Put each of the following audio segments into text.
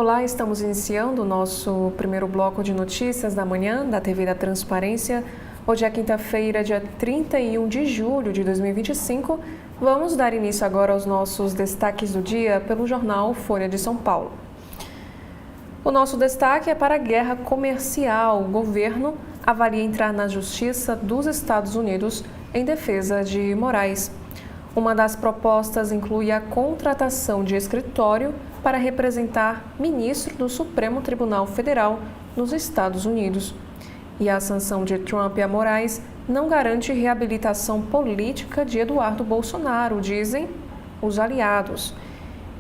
Olá, estamos iniciando o nosso primeiro bloco de notícias da manhã da TV da Transparência. Hoje é quinta-feira, dia 31 de julho de 2025. Vamos dar início agora aos nossos destaques do dia pelo jornal Folha de São Paulo. O nosso destaque é para a guerra comercial. O governo avalia entrar na Justiça dos Estados Unidos em defesa de Moraes. Uma das propostas inclui a contratação de escritório para representar ministro do Supremo Tribunal Federal nos Estados Unidos. E a sanção de Trump a Moraes não garante reabilitação política de Eduardo Bolsonaro, dizem os aliados.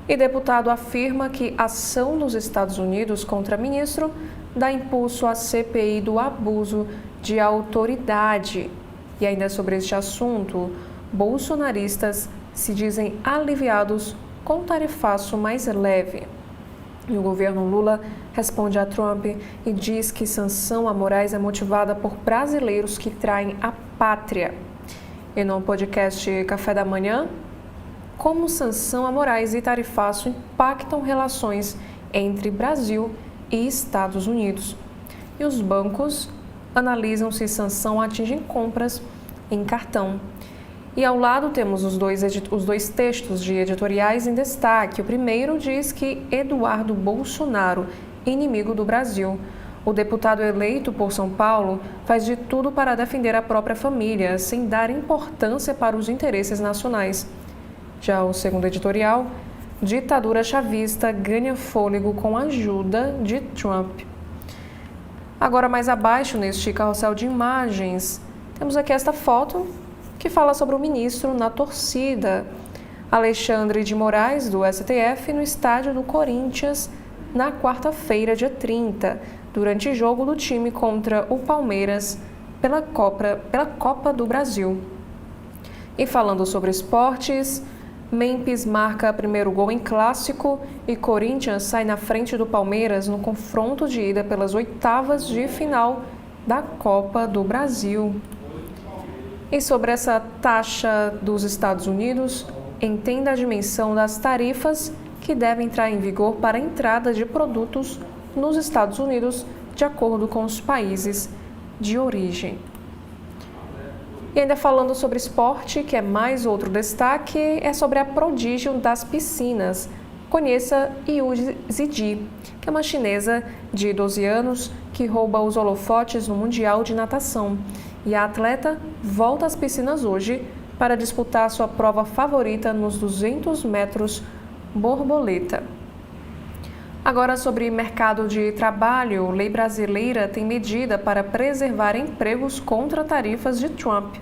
E deputado afirma que ação dos Estados Unidos contra ministro dá impulso à CPI do abuso de autoridade. E ainda sobre este assunto, bolsonaristas se dizem aliviados com tarifaço mais leve. E o governo Lula responde a Trump e diz que sanção a Moraes é motivada por brasileiros que traem a pátria. E no podcast Café da Manhã, como sanção a Moraes e tarifaço impactam relações entre Brasil e Estados Unidos. E os bancos analisam se sanção atinge compras em cartão. E ao lado temos os dois textos de editoriais em destaque. O primeiro diz que Eduardo Bolsonaro, inimigo do Brasil. O deputado eleito por São Paulo faz de tudo para defender a própria família, sem dar importância para os interesses nacionais. Já o segundo editorial, ditadura chavista ganha fôlego com a ajuda de Trump. Agora mais abaixo, neste carrossel de imagens, temos aqui esta foto que fala sobre o ministro na torcida. Alexandre de Moraes, do STF, no estádio do Corinthians, na quarta-feira, dia 30, durante jogo do time contra o Palmeiras pela Copa do Brasil. E falando sobre esportes, Memphis marca primeiro gol em clássico e Corinthians sai na frente do Palmeiras no confronto de ida pelas oitavas de final da Copa do Brasil. E sobre essa taxa dos Estados Unidos, entenda a dimensão das tarifas que devem entrar em vigor para a entrada de produtos nos Estados Unidos, de acordo com os países de origem. E ainda falando sobre esporte, que é mais outro destaque, é sobre a prodígio das piscinas. Conheça Yu Zidi, que é uma chinesa de 12 anos que rouba os holofotes no Mundial de Natação. E a atleta volta às piscinas hoje para disputar sua prova favorita nos 200 metros borboleta. Agora sobre mercado de trabalho, lei brasileira tem medida para preservar empregos contra tarifas de Trump.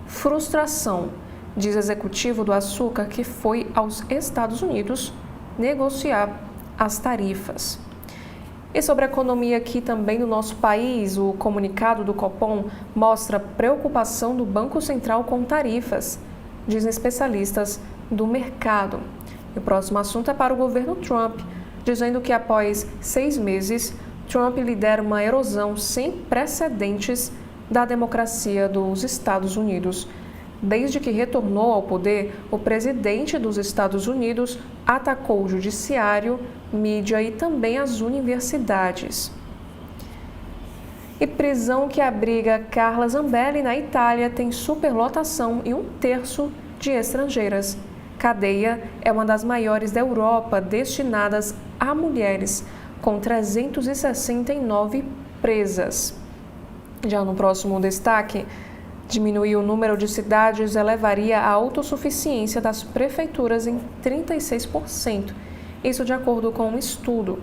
Frustração, diz executivo do açúcar que foi aos Estados Unidos negociar as tarifas. E sobre a economia aqui também no nosso país, o comunicado do Copom mostra preocupação do Banco Central com tarifas, dizem especialistas do mercado. E o próximo assunto é para o governo Trump, dizendo que após 6 meses, Trump lidera uma erosão sem precedentes da democracia dos Estados Unidos. Desde que retornou ao poder, o presidente dos Estados Unidos atacou o judiciário, mídia e também as universidades. E prisão que abriga Carla Zambelli na Itália tem superlotação e 1/3 de estrangeiras. Cadeia é uma das maiores da Europa destinadas a mulheres, com 369 presas. Já no próximo destaque, diminuir o número de cidades elevaria a autossuficiência das prefeituras em 36%, isso de acordo com um estudo.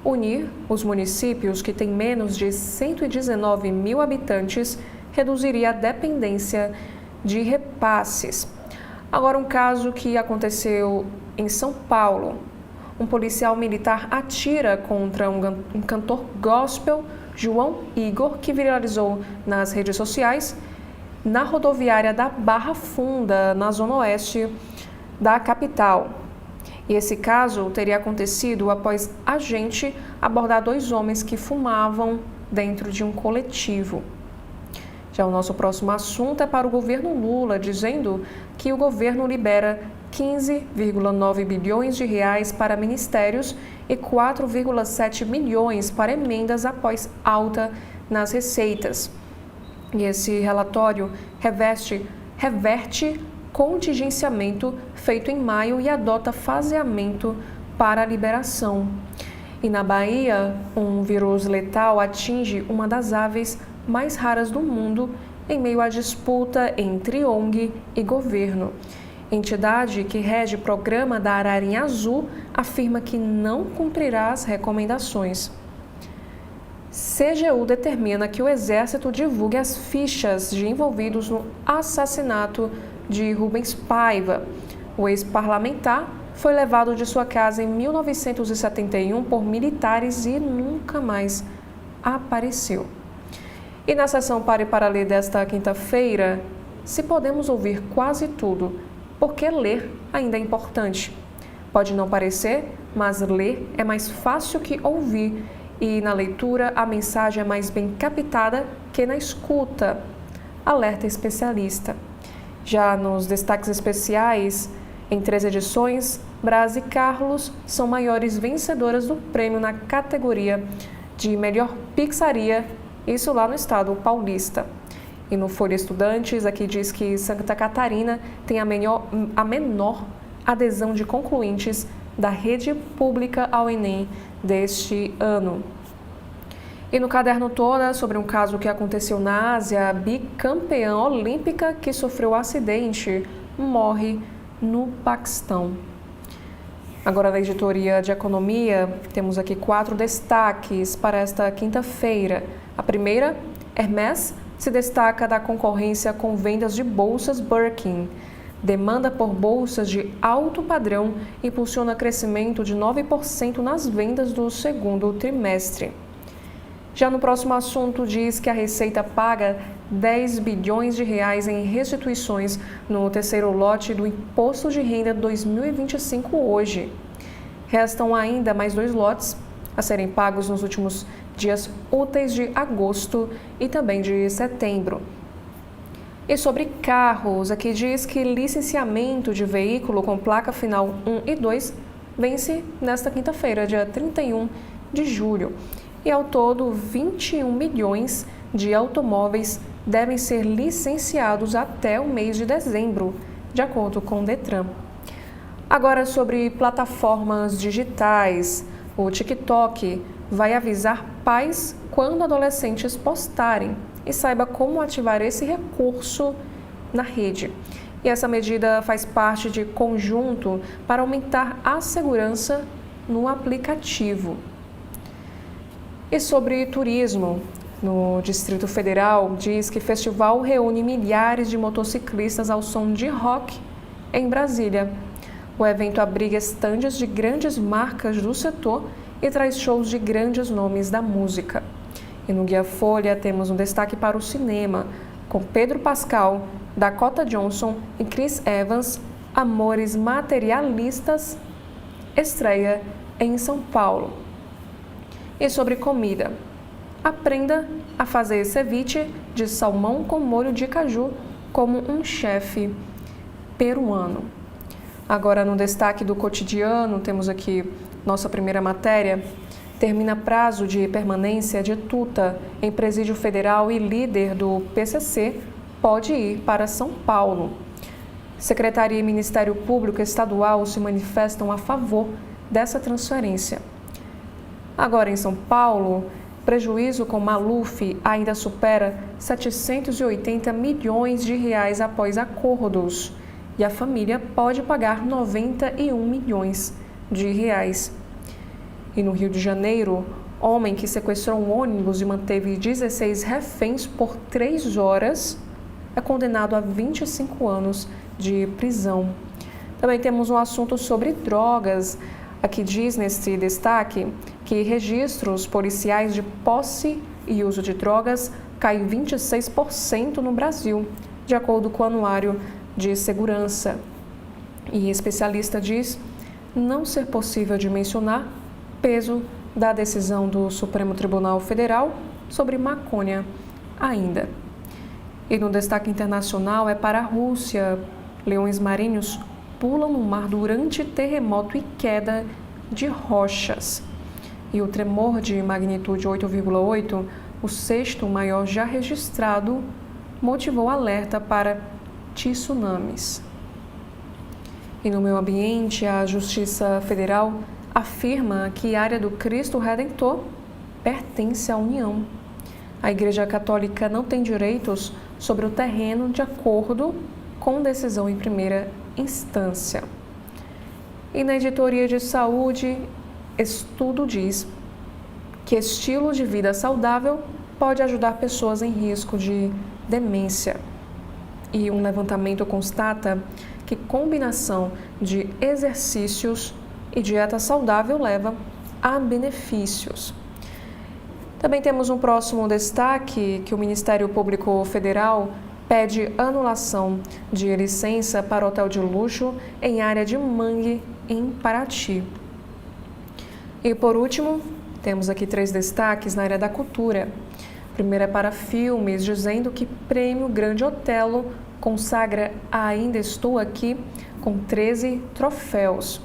Unir os municípios que têm menos de 119 mil habitantes reduziria a dependência de repasses. Agora, um caso que aconteceu em São Paulo. Um policial militar atira contra um cantor gospel, João Igor, que viralizou nas redes sociais, na rodoviária da Barra Funda, na zona oeste da capital. E esse caso teria acontecido após agente abordar 2 homens que fumavam dentro de um coletivo. Já o nosso próximo assunto é para o governo Lula, dizendo que o governo libera 15,9 bilhões de reais para ministérios e 4,7 milhões para emendas após alta nas receitas. E esse relatório reverte contingenciamento feito em maio e adota faseamento para a liberação. E na Bahia, um vírus letal atinge uma das aves mais raras do mundo em meio à disputa entre ONG e governo. Entidade que rege o programa da ararinha azul afirma que não cumprirá as recomendações. CGU determina que o Exército divulgue as fichas de envolvidos no assassinato de Rubens Paiva. O ex-parlamentar foi levado de sua casa em 1971 por militares e nunca mais apareceu. E na sessão Pare para Ler desta quinta-feira, se podemos ouvir quase tudo, por que ler ainda é importante? Pode não parecer, mas ler é mais fácil que ouvir e na leitura a mensagem é mais bem captada que na escuta, alerta especialista. Já nos destaques especiais, em 3 edições, Brás e Carlos são maiores vencedoras do prêmio na categoria de melhor pizzaria, isso lá no estado paulista. E no Folha Estudantes, aqui diz que Santa Catarina tem a menor adesão de concluintes da rede pública ao Enem deste ano. E no Caderno Toda, sobre um caso que aconteceu na Ásia, a bicampeã olímpica que sofreu acidente morre no Paquistão. Agora, na editoria de Economia, temos aqui 4 destaques para esta quinta-feira. A primeira, Hermès se destaca da concorrência com vendas de bolsas Birkin. Demanda por bolsas de alto padrão impulsiona crescimento de 9% nas vendas do segundo trimestre. Já no próximo assunto, diz que a Receita paga 10 bilhões de reais em restituições no terceiro lote do Imposto de Renda 2025 hoje. Restam ainda mais 2 lotes a serem pagos nos últimos dias úteis de agosto e também de setembro. E sobre carros, aqui diz que licenciamento de veículo com placa final 1 e 2 vence nesta quinta-feira, dia 31 de julho. E ao todo, 21 milhões de automóveis devem ser licenciados até o mês de dezembro, de acordo com o Detran. Agora, sobre plataformas digitais, o TikTok vai avisar pais quando adolescentes postarem e saiba como ativar esse recurso na rede. E essa medida faz parte de conjunto para aumentar a segurança no aplicativo. E sobre turismo, no Distrito Federal, diz que festival reúne milhares de motociclistas ao som de rock em Brasília. O evento abriga estandes de grandes marcas do setor e traz shows de grandes nomes da música. E no Guia Folha temos um destaque para o cinema, com Pedro Pascal, Dakota Johnson e Chris Evans, Amores Materialistas, estreia em São Paulo. E sobre comida, aprenda a fazer ceviche de salmão com molho de caju como um chefe peruano. Agora, no destaque do cotidiano, temos aqui nossa primeira matéria. Termina prazo de permanência de Tuta em presídio federal e líder do PCC pode ir para São Paulo. Secretaria e Ministério Público Estadual se manifestam a favor dessa transferência. Agora, em São Paulo, prejuízo com Maluf ainda supera 780 milhões de reais após acordos e a família pode pagar 91 milhões de reais. E no Rio de Janeiro, homem que sequestrou um ônibus e manteve 16 reféns por 3 horas é condenado a 25 anos de prisão. Também temos um assunto sobre drogas. Aqui diz nesse destaque que registros policiais de posse e uso de drogas caem 26% no Brasil, de acordo com o Anuário de Segurança. E especialista diz não ser possível de mencionar peso da decisão do Supremo Tribunal Federal sobre maconha ainda. E no destaque internacional é para a Rússia. Leões marinhos pulam no mar durante terremoto e queda de rochas. E o tremor de magnitude 8,8, o sexto maior já registrado, motivou alerta para tsunamis. E no meio ambiente, a Justiça Federal afirma que a área do Cristo Redentor pertence à União. A Igreja Católica não tem direitos sobre o terreno de acordo com decisão em primeira instância. E na editoria de saúde, estudo diz que estilo de vida saudável pode ajudar pessoas em risco de demência. E um levantamento constata que combinação de exercícios e dieta saudável leva a benefícios. Também temos um próximo destaque que o Ministério Público Federal pede anulação de licença para hotel de luxo em área de mangue em Paraty. E por último, temos aqui 3 destaques na área da cultura. O primeiro é para filmes, dizendo que Prêmio Grande Otelo consagra Ainda Estou Aqui com 13 troféus.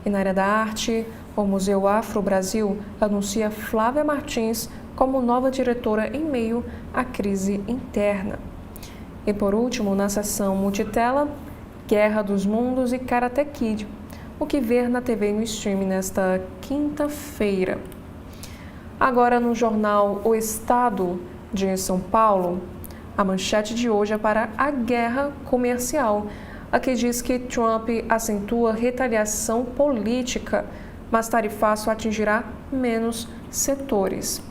E na área da arte, o Museu Afro Brasil anuncia Flávia Martins como nova diretora em meio à crise interna. E por último, na seção multitela, Guerra dos Mundos e Karate Kid, o que ver na TV e no streaming nesta quinta-feira. Agora no jornal O Estado de São Paulo, a manchete de hoje é para a guerra comercial. Aqui diz que Trump acentua retaliação política, mas tarifaço atingirá menos setores.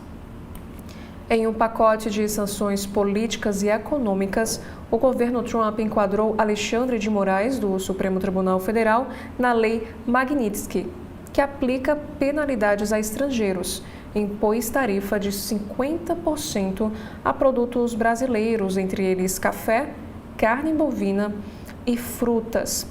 Em um pacote de sanções políticas e econômicas, o governo Trump enquadrou Alexandre de Moraes, do Supremo Tribunal Federal, na Lei Magnitsky, que aplica penalidades a estrangeiros, impôs tarifa de 50% a produtos brasileiros, entre eles café, carne bovina e frutas.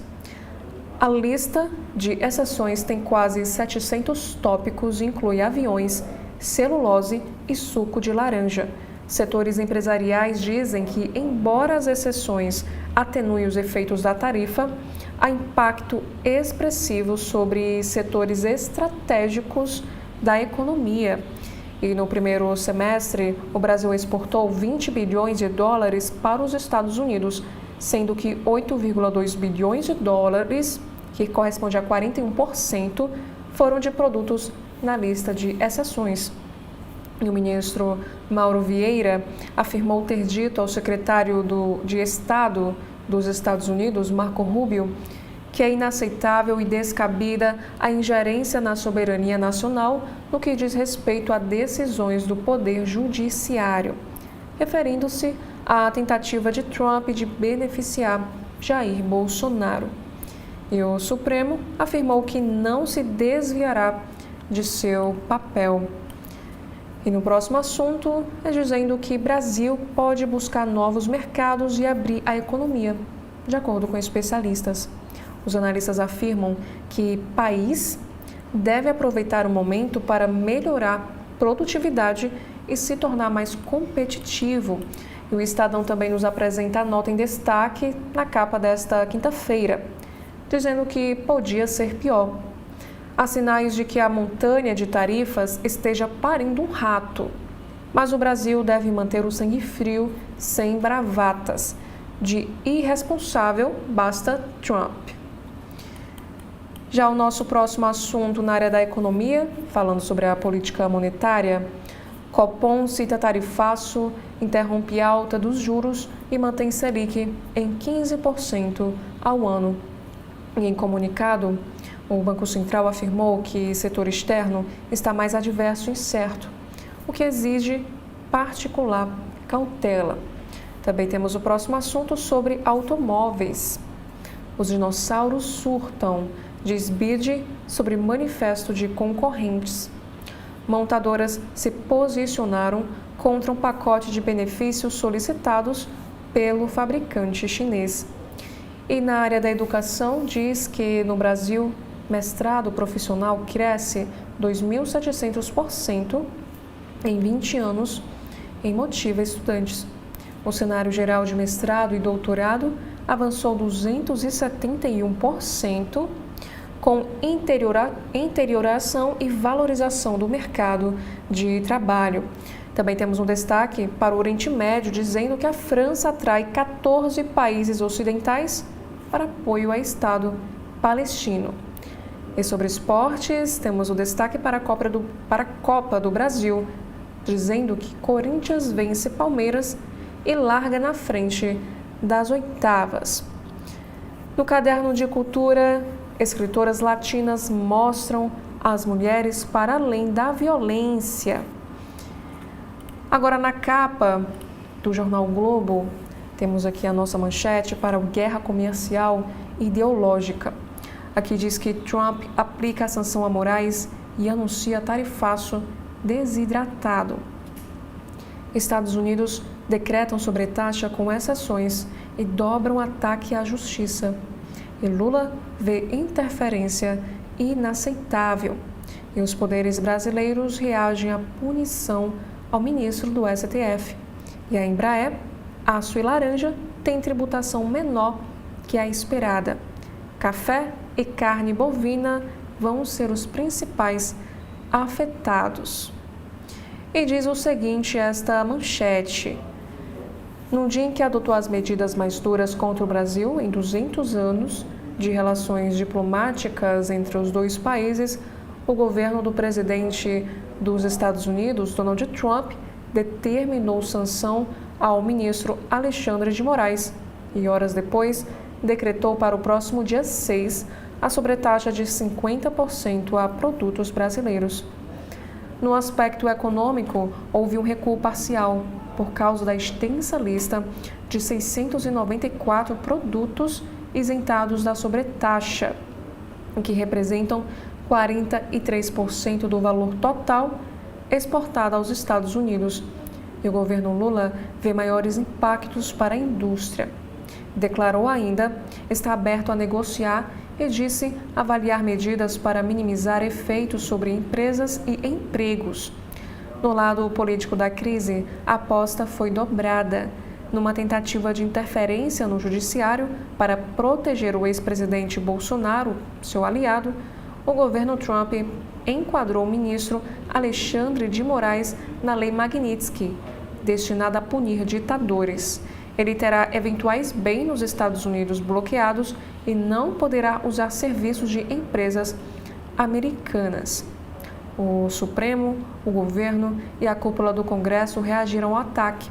A lista de exceções tem quase 700 tópicos e inclui aviões, celulose e suco de laranja. Setores empresariais dizem que, embora as exceções atenuem os efeitos da tarifa, há impacto expressivo sobre setores estratégicos da economia. E no primeiro semestre, o Brasil exportou 20 bilhões de dólares para os Estados Unidos, sendo que 8,2 bilhões de dólares, que corresponde a 41%, foram de produtos na lista de exceções. E o ministro Mauro Vieira afirmou ter dito ao secretário de Estado dos Estados Unidos, Marco Rubio, que é inaceitável e descabida a ingerência na soberania nacional no que diz respeito a decisões do Poder Judiciário, referindo-se à tentativa de Trump de beneficiar Jair Bolsonaro. E o Supremo afirmou que não se desviará de seu papel. E no próximo assunto, é dizendo que Brasil pode buscar novos mercados e abrir a economia, de acordo com especialistas. Os analistas afirmam que o país deve aproveitar o momento para melhorar produtividade e se tornar mais competitivo. E o Estadão também nos apresenta a nota em destaque na capa desta quinta-feira, dizendo que podia ser pior. Há sinais de que a montanha de tarifas esteja parindo um rato, mas o Brasil deve manter o sangue frio, sem bravatas. De irresponsável, basta Trump. Já o nosso próximo assunto na área da economia, falando sobre a política monetária, Copom cita tarifaço, interrompe alta dos juros e mantém Selic em 15% ao ano. E em comunicado, o Banco Central afirmou que o setor externo está mais adverso e incerto, o que exige particular cautela. Também temos o próximo assunto sobre automóveis. Os dinossauros surtam, diz BID sobre manifesto de concorrentes. Montadoras se posicionaram contra um pacote de benefícios solicitados pelo fabricante chinês. E na área da educação, diz que no Brasil, mestrado profissional cresce 2.700% em 20 anos e motiva estudantes. O cenário geral de mestrado e doutorado avançou 271%, com interioração e valorização do mercado de trabalho. Também temos um destaque para o Oriente Médio, dizendo que a França atrai 14 países ocidentais para apoio ao Estado palestino. E sobre esportes, temos o destaque para a Copa do Brasil, dizendo que Corinthians vence Palmeiras e larga na frente das oitavas. No caderno de cultura, escritoras latinas mostram as mulheres para além da violência. Agora, na capa do jornal o Globo, temos aqui a nossa manchete para o Guerra Comercial Ideológica. Aqui diz que Trump aplica a sanção a Moraes e anuncia tarifaço desidratado. Estados Unidos decretam sobretaxa com exceções e dobram ataque à justiça. E Lula vê interferência inaceitável. E os poderes brasileiros reagem à punição ao ministro do STF. E a Embraer, aço e laranja, tem tributação menor que a esperada. Café e carne bovina vão ser os principais afetados. E diz o seguinte esta manchete: num dia em que adotou as medidas mais duras contra o Brasil em 200 anos de relações diplomáticas entre os dois países, o governo do presidente dos Estados Unidos, Donald Trump, determinou sanção ao ministro Alexandre de Moraes e, horas depois, decretou para o próximo dia 6 a sobretaxa de 50% a produtos brasileiros. No aspecto econômico, houve um recuo parcial por causa da extensa lista de 694 produtos isentados da sobretaxa, o que representam 43% do valor total exportado aos Estados Unidos. E o governo Lula vê maiores impactos para a indústria. Declarou ainda estar aberto a negociar e disse avaliar medidas para minimizar efeitos sobre empresas e empregos. No lado político da crise, a aposta foi dobrada. Numa tentativa de interferência no judiciário para proteger o ex-presidente Bolsonaro, seu aliado, o governo Trump enquadrou o ministro Alexandre de Moraes na Lei Magnitsky, destinada a punir ditadores. Ele terá eventuais bens nos Estados Unidos bloqueados e não poderá usar serviços de empresas americanas. O Supremo, o governo e a cúpula do Congresso reagiram ao ataque,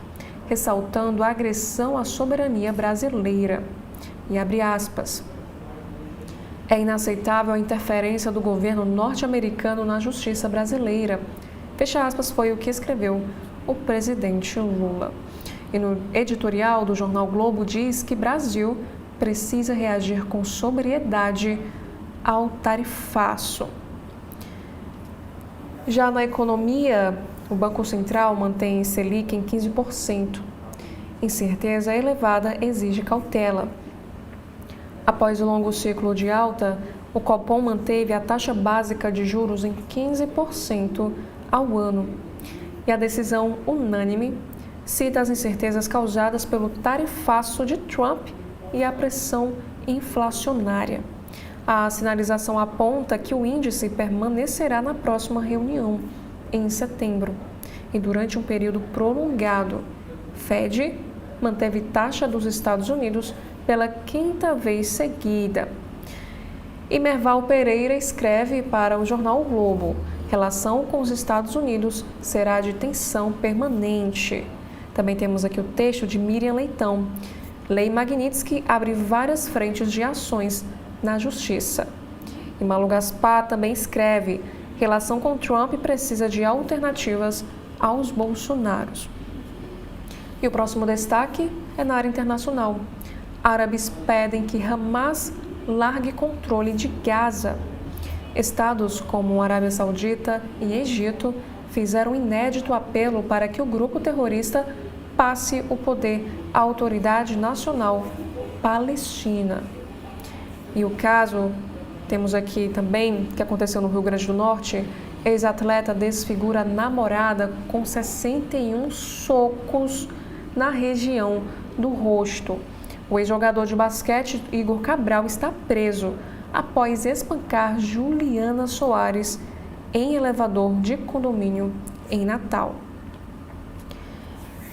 ressaltando a agressão à soberania brasileira. E abre aspas. É inaceitável a interferência do governo norte-americano na justiça brasileira. Fecha aspas, foi o que escreveu o presidente Lula. E no editorial do jornal Globo diz que Brasil precisa reagir com sobriedade ao tarifaço. Já na economia, o Banco Central mantém Selic em 15%. Incerteza elevada exige cautela. Após o longo ciclo de alta, o Copom manteve a taxa básica de juros em 15% ao ano. E a decisão unânime cita as incertezas causadas pelo tarifaço de Trump e a pressão inflacionária. A sinalização aponta que o índice permanecerá na próxima reunião, em setembro, e durante um período prolongado. Fed manteve taxa dos Estados Unidos pela 5ª vez seguida. E Merval Pereira escreve para o jornal o Globo: relação com os Estados Unidos será de tensão permanente. Também temos aqui o texto de Miriam Leitão. Lei Magnitsky abre várias frentes de ações na Justiça. E Malu Gaspar também escreve: relação com Trump precisa de alternativas aos Bolsonaros. E o próximo destaque é na área internacional. Árabes pedem que Hamas largue controle de Gaza. Estados como Arábia Saudita e Egito fizeram um inédito apelo para que o grupo terrorista passe o poder à Autoridade Nacional Palestina. E o caso, temos aqui também, que aconteceu no Rio Grande do Norte, ex-atleta desfigura a namorada com 61 socos na região do rosto. O ex-jogador de basquete Igor Cabral está preso após espancar Juliana Soares em elevador de condomínio em Natal.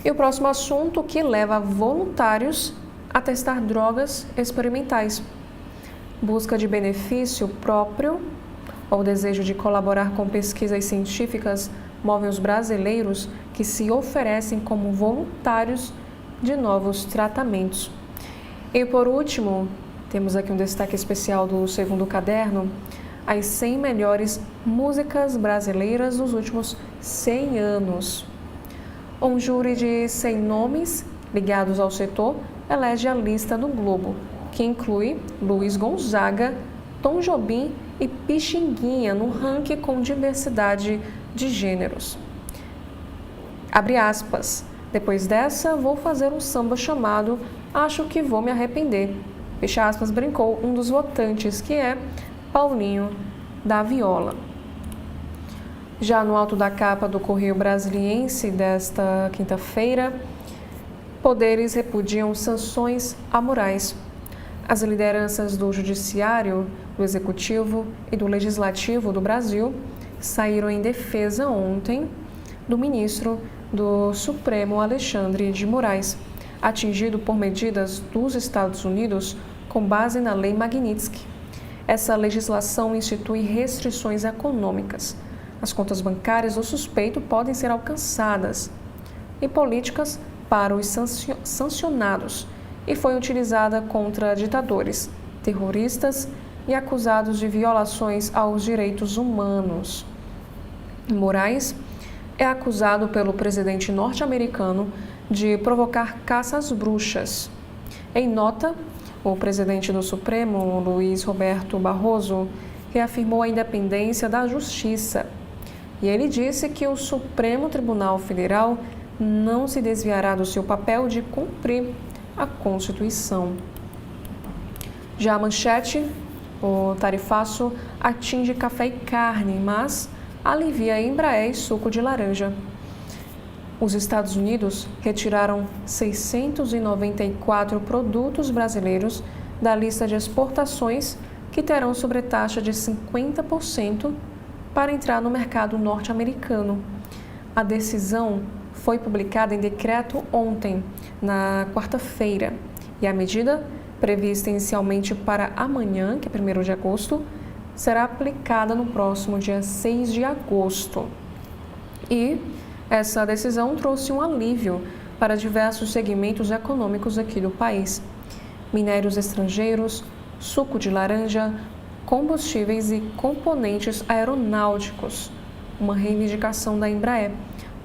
E o próximo assunto que leva voluntários a testar drogas experimentais. Busca de benefício próprio ou desejo de colaborar com pesquisas científicas move os brasileiros que se oferecem como voluntários de novos tratamentos. E por último, temos aqui um destaque especial do segundo caderno, as 100 melhores músicas brasileiras dos últimos 100 anos. Um júri de 100 nomes ligados ao setor elege a lista do Globo, que inclui Luiz Gonzaga, Tom Jobim e Pixinguinha no ranking com diversidade de gêneros. Abre aspas. Depois dessa, vou fazer um samba chamado Acho que Vou Me Arrepender. Fecha aspas, brincou um dos votantes, que é Paulinho da Viola. Já no alto da capa do Correio Brasiliense desta quinta-feira, poderes repudiam sanções a Moraes. As lideranças do Judiciário, do Executivo e do Legislativo do Brasil saíram em defesa ontem do ministro do Supremo Alexandre de Moraes, atingido por medidas dos Estados Unidos com base na Lei Magnitsky. Essa legislação institui restrições econômicas. As contas bancárias do suspeito podem ser alcançadas e políticas para os sancionados, e foi utilizada contra ditadores, terroristas e acusados de violações aos direitos humanos. Moraes é acusado pelo presidente norte-americano de provocar caça às bruxas. Em nota, o presidente do Supremo, Luiz Roberto Barroso, reafirmou a independência da Justiça. E ele disse que o Supremo Tribunal Federal não se desviará do seu papel de cumprir a Constituição. Já a manchete, o tarifaço atinge café e carne, mas alivia Embraer e suco de laranja. Os Estados Unidos retiraram 694 produtos brasileiros da lista de exportações que terão sobretaxa de 50% para entrar no mercado norte-americano. A decisão foi publicada em decreto ontem, na quarta-feira, e a medida, prevista inicialmente para amanhã, que é 1º de agosto, será aplicada no próximo dia 6 de agosto. E essa decisão trouxe um alívio para diversos segmentos econômicos aqui do país. Minérios estrangeiros, suco de laranja, combustíveis e componentes aeronáuticos, uma reivindicação da Embraer,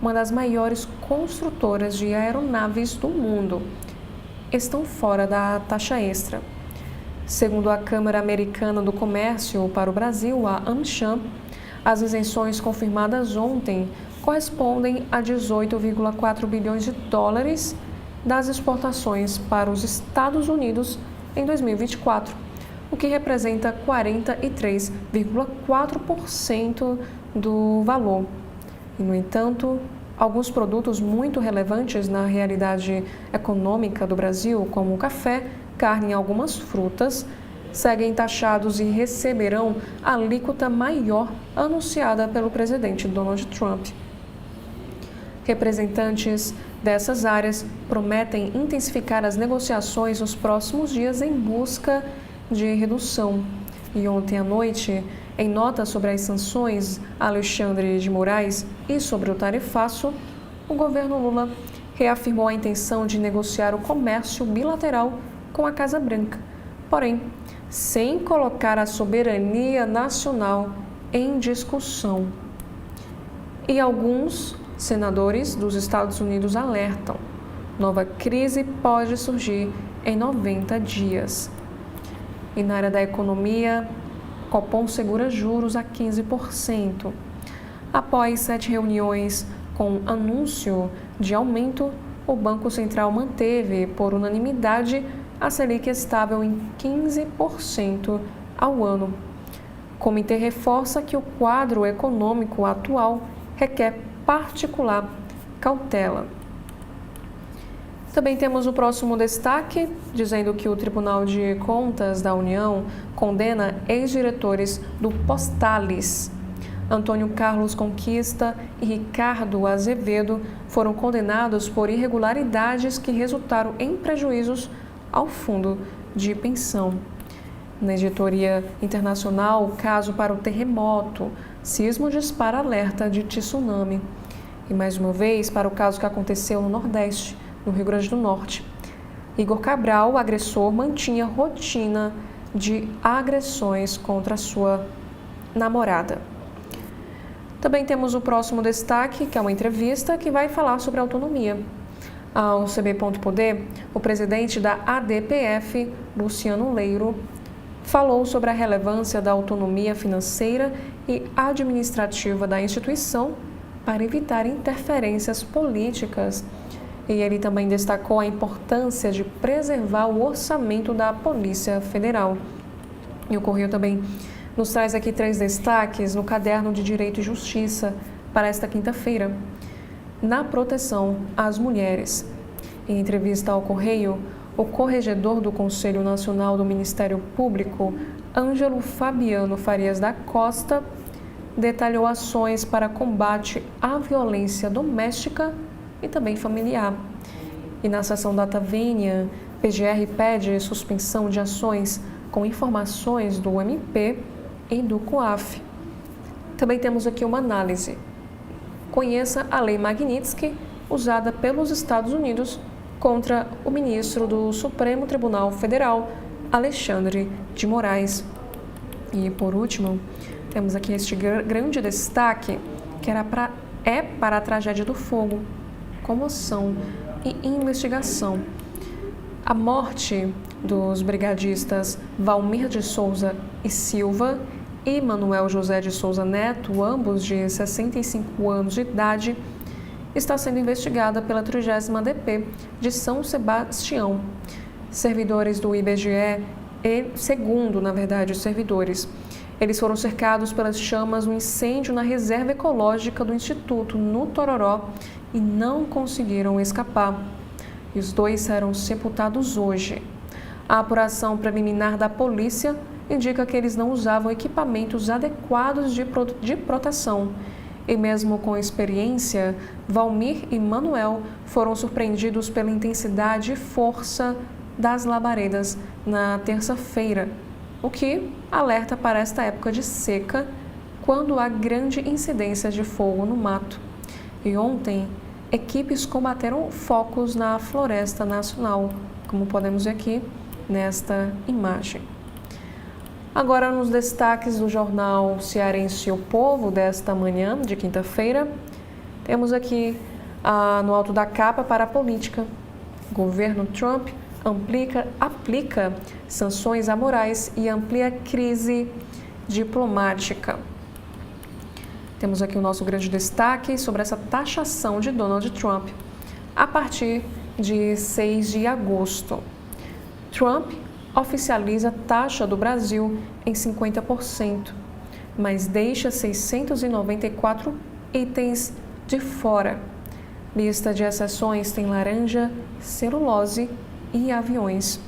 uma das maiores construtoras de aeronaves do mundo, estão fora da taxa extra. Segundo a Câmara Americana do Comércio para o Brasil, a AmCham, as isenções confirmadas ontem correspondem a 18,4 bilhões de dólares das exportações para os Estados Unidos em 2024, o que representa 43,4% do valor. E, no entanto, alguns produtos muito relevantes na realidade econômica do Brasil, como o café, carne e algumas frutas, seguem taxados e receberão a alíquota maior anunciada pelo presidente Donald Trump. Representantes dessas áreas prometem intensificar as negociações nos próximos dias em busca de redução. E ontem à noite, em nota sobre as sanções a Alexandre de Moraes e sobre o tarifaço, o governo Lula reafirmou a intenção de negociar o comércio bilateral com a Casa Branca, porém, sem colocar a soberania nacional em discussão. E alguns senadores dos Estados Unidos alertam: nova crise pode surgir em 90 dias. E na área da economia, Copom segura juros a 15%. Após 7 reuniões com anúncio de aumento, o Banco Central manteve, por unanimidade, a Selic estável em 15% ao ano. O comitê reforça que o quadro econômico atual requer particular cautela. Também temos o próximo destaque, dizendo que o Tribunal de Contas da União condena ex-diretores do Postales. Antônio Carlos Conquista e Ricardo Azevedo foram condenados por irregularidades que resultaram em prejuízos ao fundo de pensão. Na editoria internacional, caso para o terremoto, sismo dispara alerta de tsunami. E mais uma vez, para o caso que aconteceu no Nordeste, no Rio Grande do Norte. Igor Cabral, o agressor, mantinha rotina de agressões contra sua namorada. Também temos o próximo destaque, que é uma entrevista que vai falar sobre autonomia. Ao CB.poder, o presidente da ADPF, Luciano Leiro, falou sobre a relevância da autonomia financeira e administrativa da instituição para evitar interferências políticas. E ele também destacou a importância de preservar o orçamento da Polícia Federal. E o Correio também nos traz aqui 3 destaques no caderno de Direito e Justiça para esta quinta-feira. Na proteção às mulheres. Em entrevista ao Correio, o corregedor do Conselho Nacional do Ministério Público, Ângelo Fabiano Farias da Costa, detalhou ações para combate à violência doméstica e também familiar. E na seção Data Vênia, PGR pede suspensão de ações com informações do MP e do COAF. Também temos aqui uma análise. Conheça a Lei Magnitsky, usada pelos Estados Unidos contra o ministro do Supremo Tribunal Federal, Alexandre de Moraes. E, por último, temos aqui este grande destaque, que é para a tragédia do fogo, comoção e investigação. A morte dos brigadistas Valmir de Souza e Silva e Manuel José de Souza Neto, ambos de 65 anos de idade, está sendo investigada pela 30ª DP de São Sebastião. Servidores do IBGE segundo, os servidores, eles foram cercados pelas chamas no incêndio na reserva ecológica do Instituto, no Tororó, e não conseguiram escapar. E os 2 serão sepultados hoje. A apuração preliminar da polícia indica que eles não usavam equipamentos adequados de proteção. E mesmo com experiência, Valmir e Manuel foram surpreendidos pela intensidade e força das labaredas na terça-feira, o que alerta para esta época de seca, quando há grande incidência de fogo no mato. E ontem, equipes combateram focos na Floresta Nacional, como podemos ver aqui nesta imagem. Agora, nos destaques do jornal cearense O Povo desta manhã, de quinta-feira, temos aqui no alto da capa para a política. Governo Trump aplica sanções amorais e amplia crise diplomática. Temos aqui o nosso grande destaque sobre essa taxação de Donald Trump a partir de 6 de agosto. Trump oficializa taxa do Brasil em 50%, mas deixa 694 itens de fora. Lista de exceções tem laranja, celulose e aviões.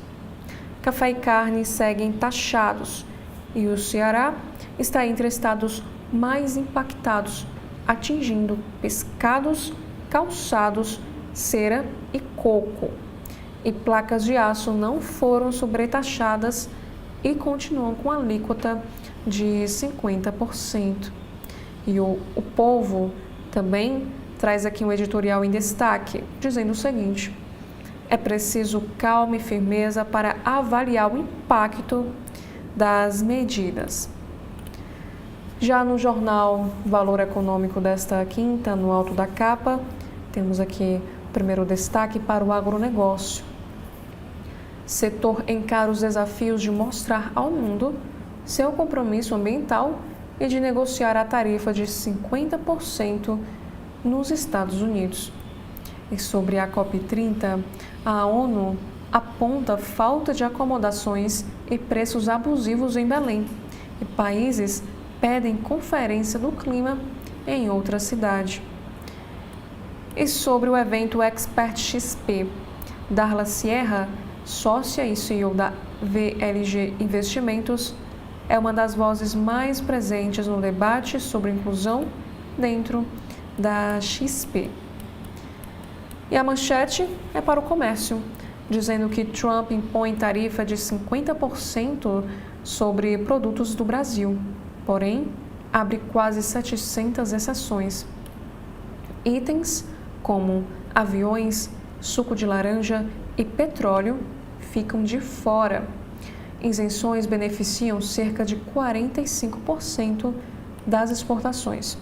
Café e carne seguem taxados e o Ceará está entre estados mais impactados, atingindo pescados, calçados, cera e coco. E placas de aço não foram sobretaxadas e continuam com alíquota de 50%. E o Povo também traz aqui um editorial em destaque, dizendo o seguinte: é preciso calma e firmeza para avaliar o impacto das medidas. Já no jornal Valor Econômico desta quinta, no alto da capa, temos aqui o primeiro destaque para o agronegócio. Setor encara os desafios de mostrar ao mundo seu compromisso ambiental e de negociar a tarifa de 50% nos Estados Unidos. E sobre a COP30, a ONU aponta falta de acomodações e preços abusivos em Belém. E países pedem conferência do clima em outra cidade. E sobre o evento Expert XP, Darla Sierra, sócia e CEO da VLG Investimentos, é uma das vozes mais presentes no debate sobre inclusão dentro da XP. E a manchete é para o comércio, dizendo que Trump impõe tarifa de 50% sobre produtos do Brasil, porém, abre quase 700 exceções. Itens como aviões, suco de laranja e petróleo ficam de fora. Isenções beneficiam cerca de 45% das exportações.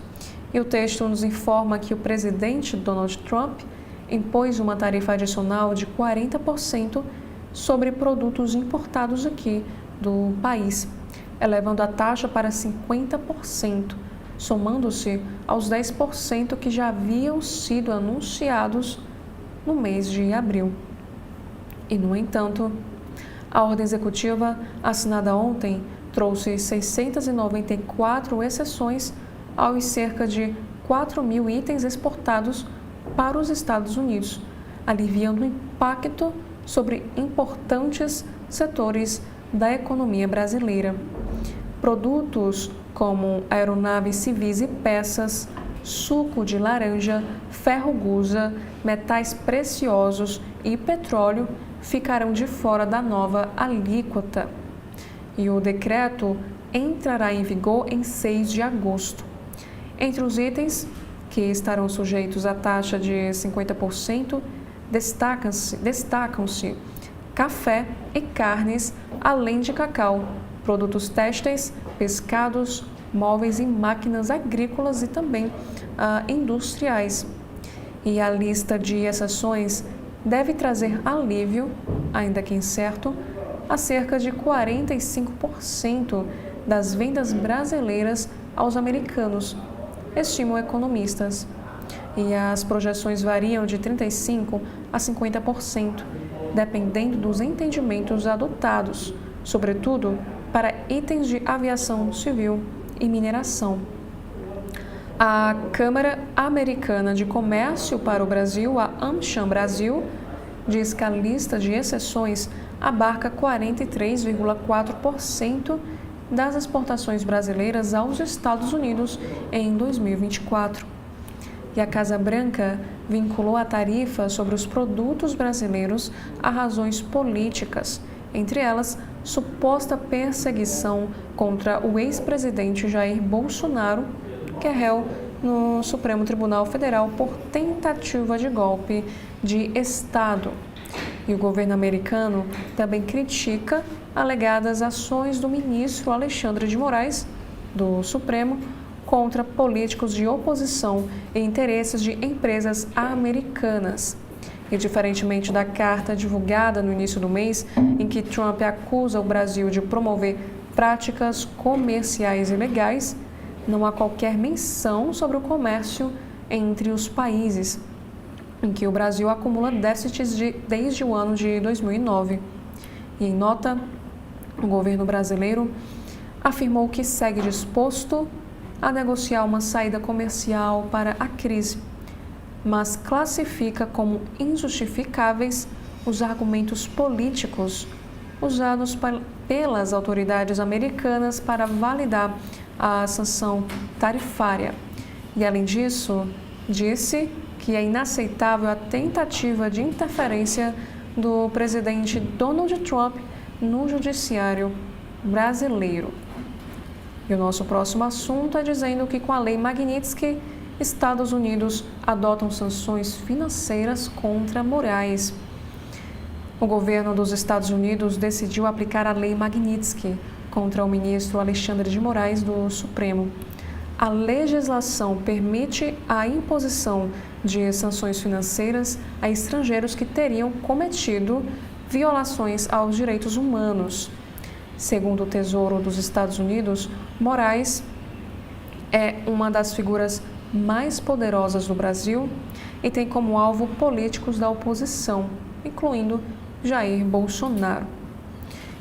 E o texto nos informa que o presidente Donald Trump impôs uma tarifa adicional de 40% sobre produtos importados aqui do país, elevando a taxa para 50%, somando-se aos 10% que já haviam sido anunciados no mês de abril. E, no entanto, a ordem executiva assinada ontem trouxe 694 exceções aos cerca de 4.000 itens exportados para os Estados Unidos, aliviando o impacto sobre importantes setores da economia brasileira. Produtos como aeronaves civis e peças, suco de laranja, ferro-gusa, metais preciosos e petróleo ficarão de fora da nova alíquota. E o decreto entrará em vigor em 6 de agosto. Entre os itens que estarão sujeitos à taxa de 50%, destacam-se café e carnes, além de cacau, produtos têxteis, pescados, móveis e máquinas agrícolas e também industriais. E a lista de exceções deve trazer alívio, ainda que incerto, a cerca de 45% das vendas brasileiras aos americanos, estimam economistas. E as projeções variam de 35% a 50%, dependendo dos entendimentos adotados, sobretudo para itens de aviação civil e mineração. A Câmara Americana de Comércio para o Brasil, a AmCham Brasil, diz que a lista de exceções abarca 43,4% das exportações brasileiras aos Estados Unidos em 2024. E a Casa Branca vinculou a tarifa sobre os produtos brasileiros a razões políticas, entre elas, suposta perseguição contra o ex-presidente Jair Bolsonaro, que é réu no Supremo Tribunal Federal por tentativa de golpe de Estado. E o governo americano também critica alegadas ações do ministro Alexandre de Moraes, do Supremo, contra políticos de oposição e interesses de empresas americanas. E, diferentemente da carta divulgada no início do mês, em que Trump acusa o Brasil de promover práticas comerciais ilegais, não há qualquer menção sobre o comércio entre os países, em que o Brasil acumula déficits desde o ano de 2009. E, em nota, o governo brasileiro afirmou que segue disposto a negociar uma saída comercial para a crise, mas classifica como injustificáveis os argumentos políticos usados pelas autoridades americanas para validar a sanção tarifária. E, além disso, disse que é inaceitável a tentativa de interferência do presidente Donald Trump no judiciário brasileiro. E o nosso próximo assunto é dizendo que, com a Lei Magnitsky, Estados Unidos adotam sanções financeiras contra Moraes. O governo dos Estados Unidos decidiu aplicar a Lei Magnitsky contra o ministro Alexandre de Moraes do Supremo. A legislação permite a imposição de sanções financeiras a estrangeiros que teriam cometido violações aos direitos humanos. Segundo o Tesouro dos Estados Unidos, Moraes é uma das figuras mais poderosas do Brasil e tem como alvo políticos da oposição, incluindo Jair Bolsonaro.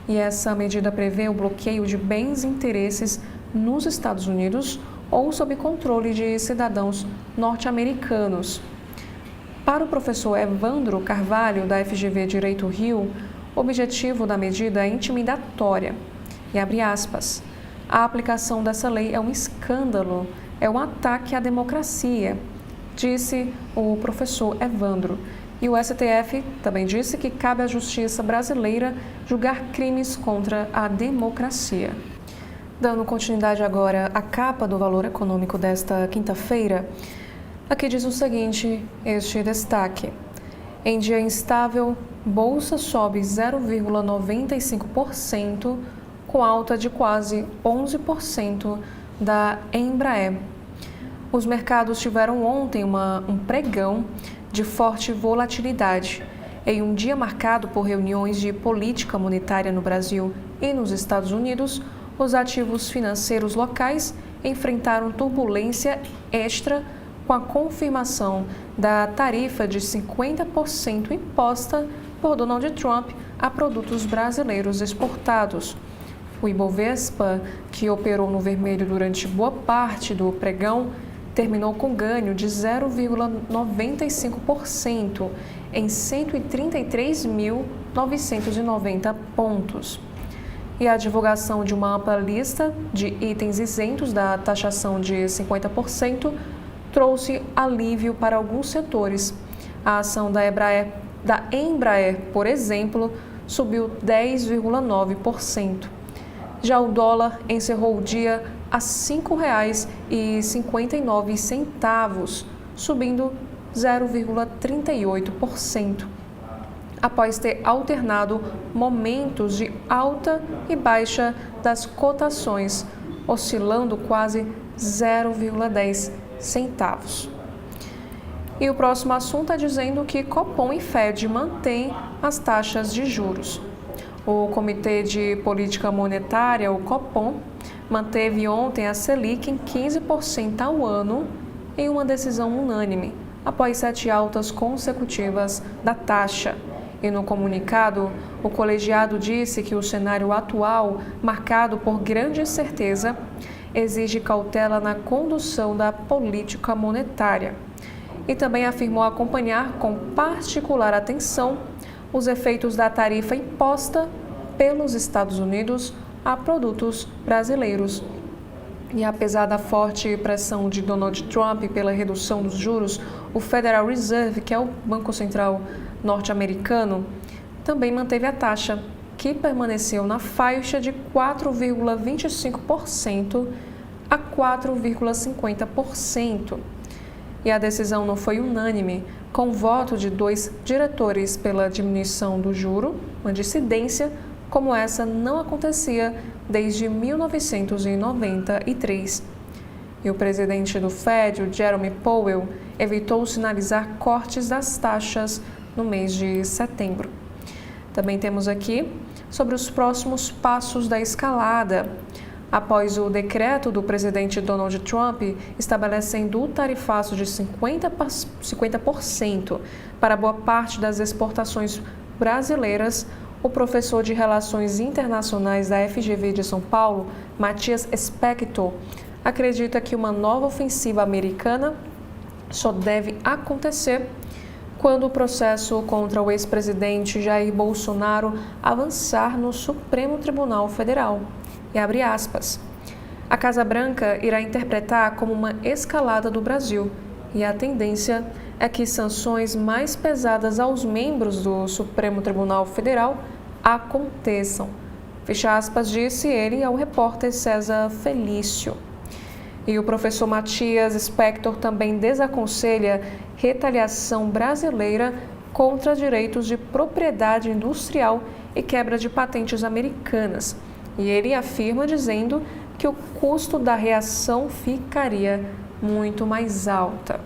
E essa medida prevê o bloqueio de bens e interesses nos Estados Unidos ou sob controle de cidadãos norte-americanos. Para o professor Evandro Carvalho, da FGV Direito Rio, o objetivo da medida é intimidatória. E abre aspas, a aplicação dessa lei é um escândalo, é um ataque à democracia, disse o professor Evandro. E o STF também disse que cabe à justiça brasileira julgar crimes contra a democracia. Dando continuidade agora à capa do Valor Econômico desta quinta-feira, aqui diz o seguinte, este destaque. Em dia instável, Bolsa sobe 0,95%, com alta de quase 11% da Embraer. Os mercados tiveram ontem um pregão de forte volatilidade, em um dia marcado por reuniões de política monetária no Brasil e nos Estados Unidos. Os ativos financeiros locais enfrentaram turbulência extra com a confirmação da tarifa de 50% imposta por Donald Trump a produtos brasileiros exportados. O Ibovespa, que operou no vermelho durante boa parte do pregão, terminou com ganho de 0,95% em 133.990 pontos. E a divulgação de uma ampla lista de itens isentos da taxação de 50% trouxe alívio para alguns setores. A ação da Embraer, por exemplo, subiu 10,9%. Já o dólar encerrou o dia a R$ 5,59, subindo 0,38%, após ter alternado momentos de alta e baixa das cotações, oscilando quase 0,10 centavos. E o próximo assunto é dizendo que Copom e Fed mantêm as taxas de juros. O Comitê de Política Monetária, o Copom, manteve ontem a Selic em 15% ao ano em uma decisão unânime, após 7 altas consecutivas da taxa. E no comunicado, o colegiado disse que o cenário atual, marcado por grande incerteza, exige cautela na condução da política monetária. E também afirmou acompanhar com particular atenção os efeitos da tarifa imposta pelos Estados Unidos a produtos brasileiros. E apesar da forte pressão de Donald Trump pela redução dos juros, o Federal Reserve, que é o Banco Central norte-americano, também manteve a taxa, que permaneceu na faixa de 4,25% a 4,50%. E a decisão não foi unânime, com voto de 2 diretores pela diminuição do juro, uma dissidência como essa não acontecia desde 1993. E o presidente do Fed, o Jerome Powell, evitou sinalizar cortes das taxas no mês de setembro. Também temos aqui sobre os próximos passos da escalada. Após o decreto do presidente Donald Trump estabelecendo o tarifaço de 50% para boa parte das exportações brasileiras, o professor de Relações Internacionais da FGV de São Paulo, Matias Spector, acredita que uma nova ofensiva americana só deve acontecer quando o processo contra o ex-presidente Jair Bolsonaro avançar no Supremo Tribunal Federal. E abre aspas, a Casa Branca irá interpretar como uma escalada do Brasil e a tendência é que sanções mais pesadas aos membros do Supremo Tribunal Federal aconteçam. Fecha aspas, disse ele ao repórter César Felício. E o professor Matias Spector também desaconselha retaliação brasileira contra direitos de propriedade industrial e quebra de patentes americanas. E ele afirma dizendo que o custo da reação ficaria muito mais alto.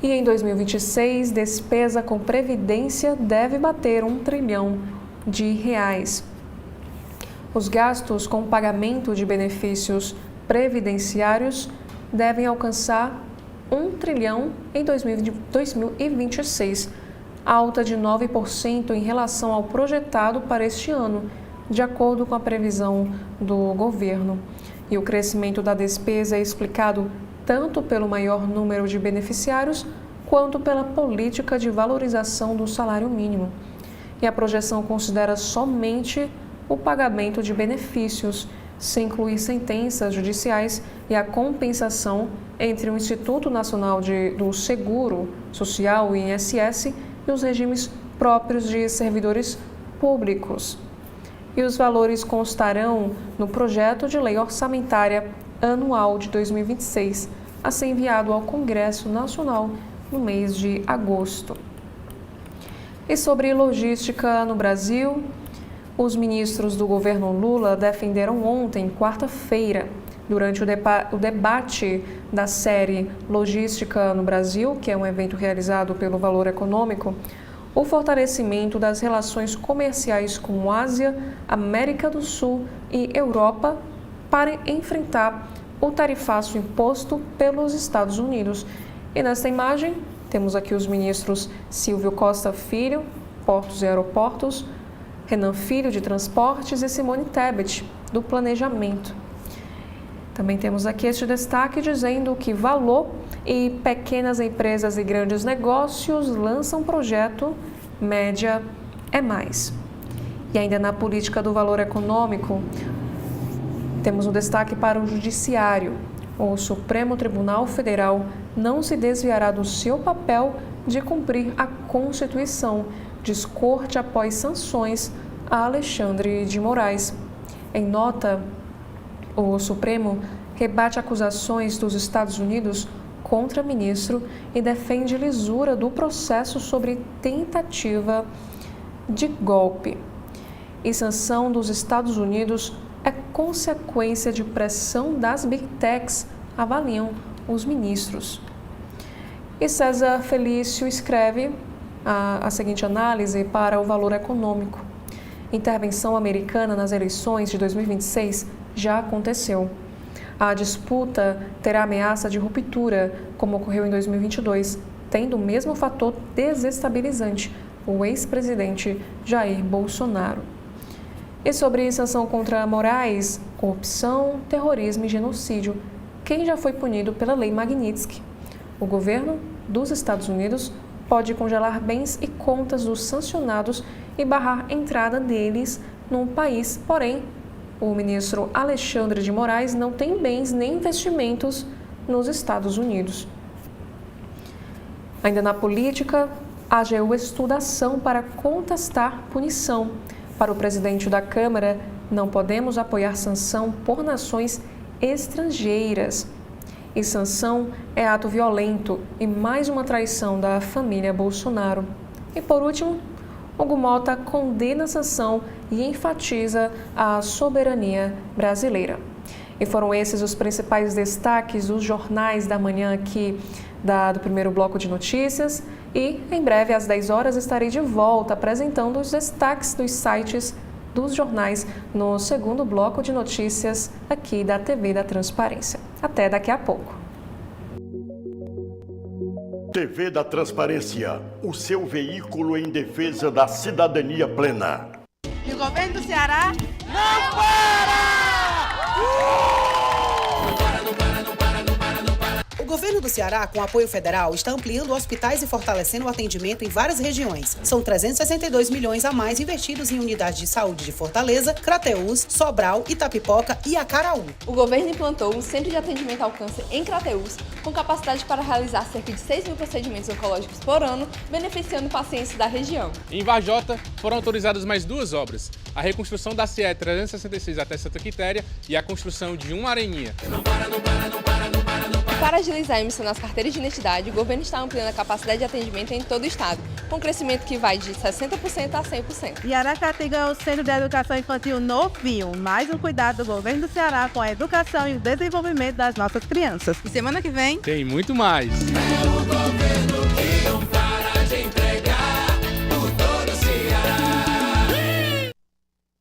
E em 2026, despesa com previdência deve bater R$1 trilhão. Os gastos com pagamento de benefícios previdenciários devem alcançar R$1 trilhão em 2026, alta de 9% em relação ao projetado para este ano, de acordo com a previsão do governo. E o crescimento da despesa é explicado tanto pelo maior número de beneficiários quanto pela política de valorização do salário mínimo. E a projeção considera somente o pagamento de benefícios, sem incluir sentenças judiciais e a compensação entre o Instituto Nacional do Seguro Social, o INSS, e os regimes próprios de servidores públicos. E os valores constarão no projeto de lei orçamentária anual de 2026, a ser enviado ao Congresso Nacional no mês de agosto. E sobre logística no Brasil, os ministros do governo Lula defenderam ontem, quarta-feira, durante o debate da série Logística no Brasil, que é um evento realizado pelo Valor Econômico, o fortalecimento das relações comerciais com Ásia, América do Sul e Europa para enfrentar o tarifaço imposto pelos Estados Unidos. E nesta imagem, temos aqui os ministros Silvio Costa Filho, Portos e Aeroportos, Renan Filho, de Transportes, e Simone Tebet, do Planejamento. Também temos aqui este destaque dizendo que Valor e pequenas empresas e grandes negócios lançam projeto Média é Mais. E ainda na política do valor econômico, temos um destaque para o Judiciário. O Supremo Tribunal Federal não se desviará do seu papel de cumprir a Constituição, diz Corte após sanções a Alexandre de Moraes. Em nota, o Supremo rebate acusações dos Estados Unidos contra o ministro e defende lisura do processo sobre tentativa de golpe. E sanção dos Estados Unidos é consequência de pressão das Big Techs, avaliam os ministros. E César Felício escreve a seguinte análise para o Valor Econômico. Intervenção americana nas eleições de 2026 já aconteceu. A disputa terá ameaça de ruptura, como ocorreu em 2022, tendo o mesmo fator desestabilizante, o ex-presidente Jair Bolsonaro. E sobre sanção contra Moraes, corrupção, terrorismo e genocídio, quem já foi punido pela Lei Magnitsky? O governo dos Estados Unidos pode congelar bens e contas dos sancionados e barrar a entrada deles no país, porém, o ministro Alexandre de Moraes não tem bens nem investimentos nos Estados Unidos. Ainda na política, a AGU estuda ação para contestar punição. Para o presidente da Câmara, não podemos apoiar sanção por nações estrangeiras. E sanção é ato violento e mais uma traição da família Bolsonaro. E por último, Hugo Mota condena a sanção e enfatiza a soberania brasileira. E foram esses os principais destaques dos jornais da manhã aqui do primeiro bloco de notícias. E em breve, às 10 horas, estarei de volta apresentando os destaques dos sites dos jornais no segundo bloco de notícias aqui da TV da Transparência. Até daqui a pouco. TV da Transparência, o seu veículo em defesa da cidadania plena. E o governo do Ceará não para! O governo do Ceará, com apoio federal, está ampliando hospitais e fortalecendo o atendimento em várias regiões. São 362 milhões a mais investidos em unidades de saúde de Fortaleza, Crateús, Sobral, Itapipoca e Acaraú. O governo implantou um centro de atendimento ao câncer em Crateús, com capacidade para realizar cerca de 6 mil procedimentos oncológicos por ano, beneficiando pacientes da região. Em Varjota, foram autorizadas mais 2 obras: a reconstrução da CE 366 até Santa Quitéria e a construção de uma areninha. Para agilizar a emissão das carteiras de identidade, o governo está ampliando a capacidade de atendimento em todo o estado, com crescimento que vai de 60% a 100%. E Aracati ganhou o Centro de Educação Infantil novinho, mais um cuidado do governo do Ceará com a educação e o desenvolvimento das nossas crianças. E semana que vem Tem muito mais. É o governo que não para de entregar por todo o Ceará.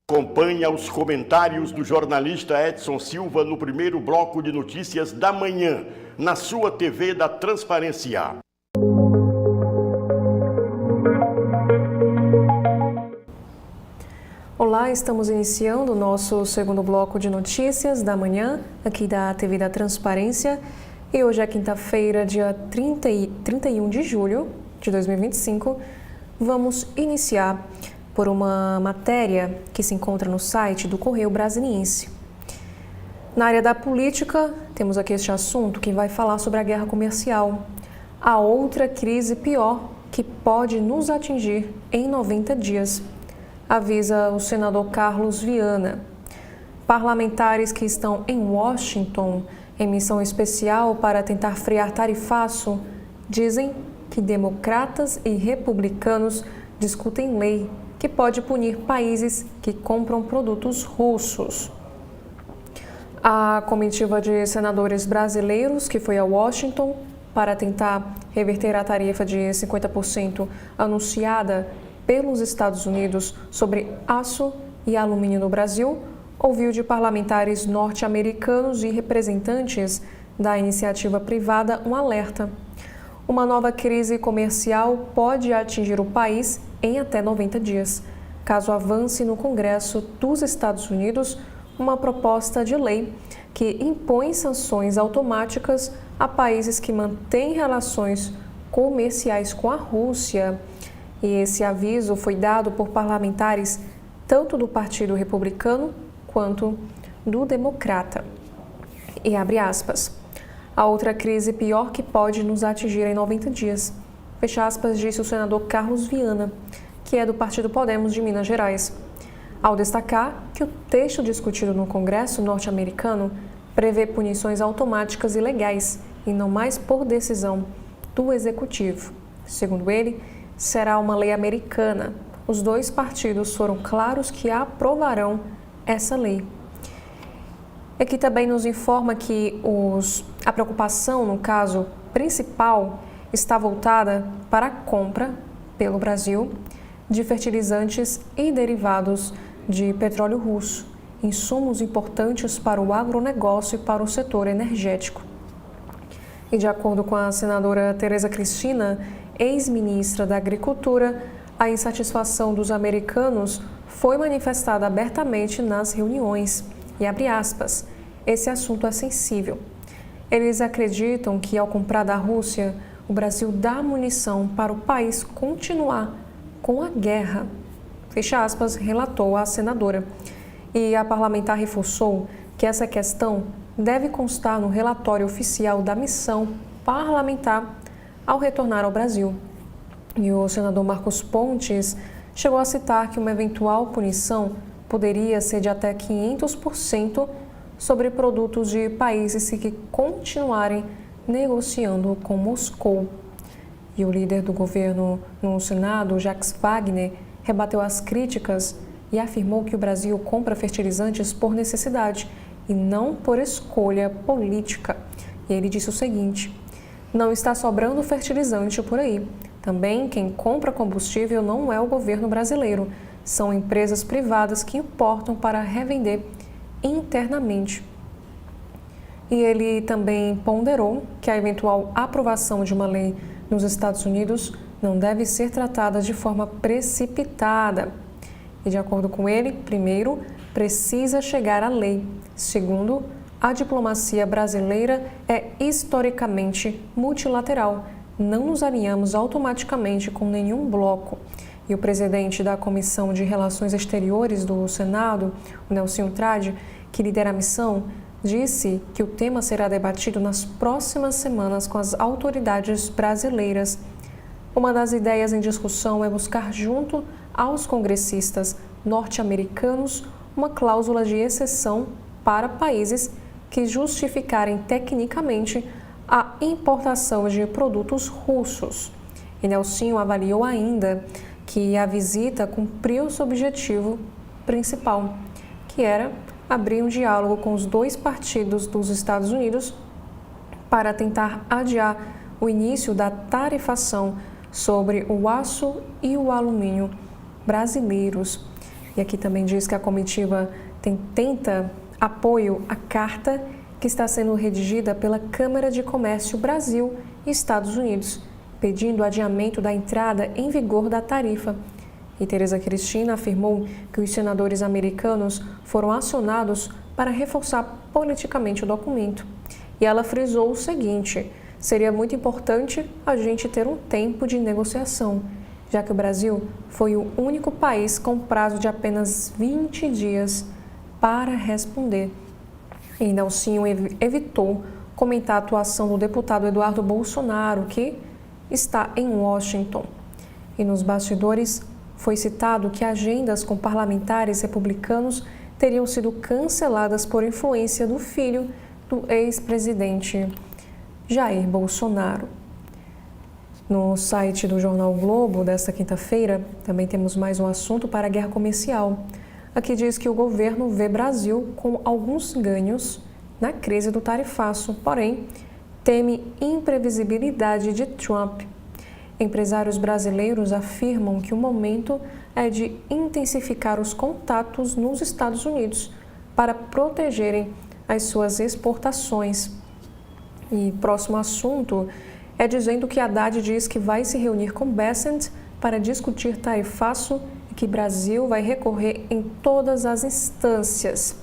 Acompanhe os comentários do jornalista Edson Silva no primeiro bloco de notícias da manhã, na sua TV da Transparência. Olá, estamos iniciando o nosso segundo bloco de notícias da manhã, aqui da TV da Transparência. E hoje é quinta-feira, dia 31 de julho de 2025. Vamos iniciar por uma matéria que se encontra no site do Correio Brasiliense. Na área da política, temos aqui este assunto que vai falar sobre a guerra comercial. A outra crise pior que pode nos atingir em 90 dias, avisa o senador Carlos Viana. Parlamentares que estão em Washington em missão especial para tentar frear tarifaço dizem que democratas e republicanos discutem lei que pode punir países que compram produtos russos. A comitiva de senadores brasileiros que foi a Washington para tentar reverter a tarifa de 50% anunciada pelos Estados Unidos sobre aço e alumínio no Brasil, ouviu de parlamentares norte-americanos e representantes da iniciativa privada um alerta. Uma nova crise comercial pode atingir o país em até 90 dias, caso avance no Congresso dos Estados Unidos uma proposta de lei que impõe sanções automáticas a países que mantêm relações comerciais com a Rússia. E esse aviso foi dado por parlamentares tanto do Partido Republicano quanto do Democrata. E abre aspas. A outra crise pior que pode nos atingir em 90 dias. Fecha aspas, disse o senador Carlos Viana, que é do Partido Podemos de Minas Gerais, ao destacar que o texto discutido no Congresso norte-americano prevê punições automáticas e legais e não mais por decisão do Executivo. Segundo ele, será uma lei americana. Os dois partidos foram claros que aprovarão essa lei. Aqui também nos informa que a preocupação, no caso principal, está voltada para a compra pelo Brasil de fertilizantes e derivados de petróleo russo, insumos importantes para o agronegócio e para o setor energético. E de acordo com a senadora Tereza Cristina, ex-ministra da Agricultura, a insatisfação dos americanos foi manifestada abertamente nas reuniões. E abre aspas, esse assunto é sensível. Eles acreditam que ao comprar da Rússia, o Brasil dá munição para o país continuar com a guerra. Fecha aspas, relatou a senadora. E a parlamentar reforçou que essa questão deve constar no relatório oficial da missão parlamentar ao retornar ao Brasil. E o senador Marcos Pontes chegou a citar que uma eventual punição poderia ser de até 500% sobre produtos de países que continuarem negociando com Moscou. E o líder do governo no Senado, Jacques Wagner, rebateu as críticas e afirmou que o Brasil compra fertilizantes por necessidade e não por escolha política. E ele disse o seguinte: não está sobrando fertilizante por aí. Também quem compra combustível não é o governo brasileiro, são empresas privadas que importam para revender internamente. E ele também ponderou que a eventual aprovação de uma lei nos Estados Unidos não deve ser tratada de forma precipitada. E de acordo com ele, primeiro, precisa chegar à lei. Segundo, a diplomacia brasileira é historicamente multilateral. Não nos alinhamos automaticamente com nenhum bloco. E o presidente da Comissão de Relações Exteriores do Senado, o Nelsinho Trade, que lidera a missão, disse que o tema será debatido nas próximas semanas com as autoridades brasileiras. Uma das ideias em discussão é buscar junto aos congressistas norte-americanos uma cláusula de exceção para países que justificarem tecnicamente a importação de produtos russos. E Nelsinho avaliou ainda que a visita cumpriu seu objetivo principal, que era abrir um diálogo com os dois partidos dos Estados Unidos para tentar adiar o início da tarifação sobre o aço e o alumínio brasileiros. E aqui também diz que a comitiva tenta apoio à carta que está sendo redigida pela Câmara de Comércio Brasil e Estados Unidos, pedindo adiamento da entrada em vigor da tarifa. E Tereza Cristina afirmou que os senadores americanos foram acionados para reforçar politicamente o documento. e ela frisou o seguinte: seria muito importante a gente ter um tempo de negociação, já que o Brasil foi o único país com prazo de apenas 20 dias para responder. E Nelsinho evitou comentar a atuação do deputado Eduardo Bolsonaro, que está em Washington. E nos bastidores foi citado que agendas com parlamentares republicanos teriam sido canceladas por influência do filho do ex-presidente Jair Bolsonaro. No site do jornal Globo desta quinta-feira, também temos mais um assunto para a guerra comercial. Aqui diz que o governo vê Brasil com alguns ganhos na crise do tarifaço, porém teme imprevisibilidade de Trump. Empresários brasileiros afirmam que o momento é de intensificar os contatos nos Estados Unidos para protegerem as suas exportações. E próximo assunto é dizendo que Haddad diz que vai se reunir com Bessent para discutir tarifaço e que Brasil vai recorrer em todas as instâncias.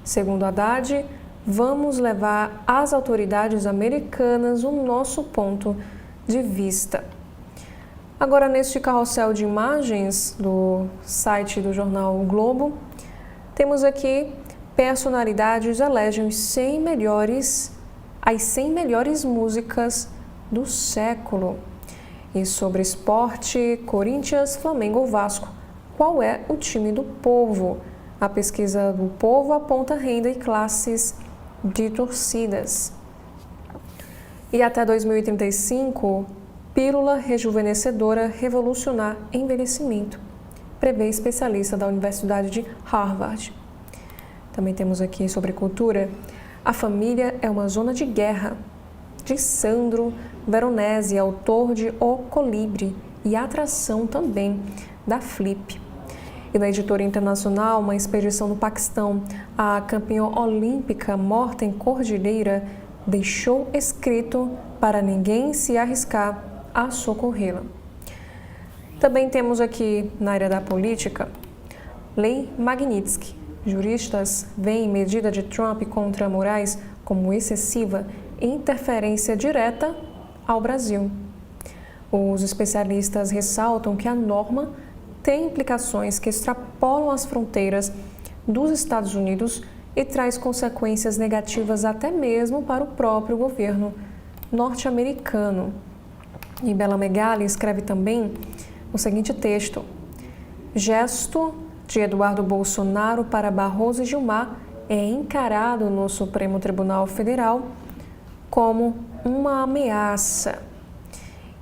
Segundo Haddad, vamos levar às autoridades americanas o nosso ponto de vista. Agora, neste carrossel de imagens do site do jornal o Globo, temos aqui personalidades elegem as 100 melhores músicas do século. E sobre esporte, Corinthians, Flamengo ou Vasco, qual é o time do povo? A pesquisa do Povo aponta renda e classes de torcidas. E até 2035, pílula rejuvenescedora revolucionar envelhecimento, prevê especialista da Universidade de Harvard. Também temos aqui sobre cultura. A família é uma zona de guerra, de Sandro Veronese, autor de O Colibri, e atração também da Flip. E na editora internacional, uma expedição no Paquistão, a campeã olímpica morta em cordilheira deixou escrito para ninguém se arriscar a socorrê-la. Também temos aqui na área da política, Lei Magnitsky. Juristas veem medida de Trump contra Moraes como excessiva interferência direta ao Brasil. Os especialistas ressaltam que a norma tem implicações que extrapolam as fronteiras dos Estados Unidos e traz consequências negativas até mesmo para o próprio governo norte-americano. E Bela Megali escreve também o seguinte texto: gesto de Eduardo Bolsonaro para Barroso e Gilmar é encarado no Supremo Tribunal Federal como uma ameaça.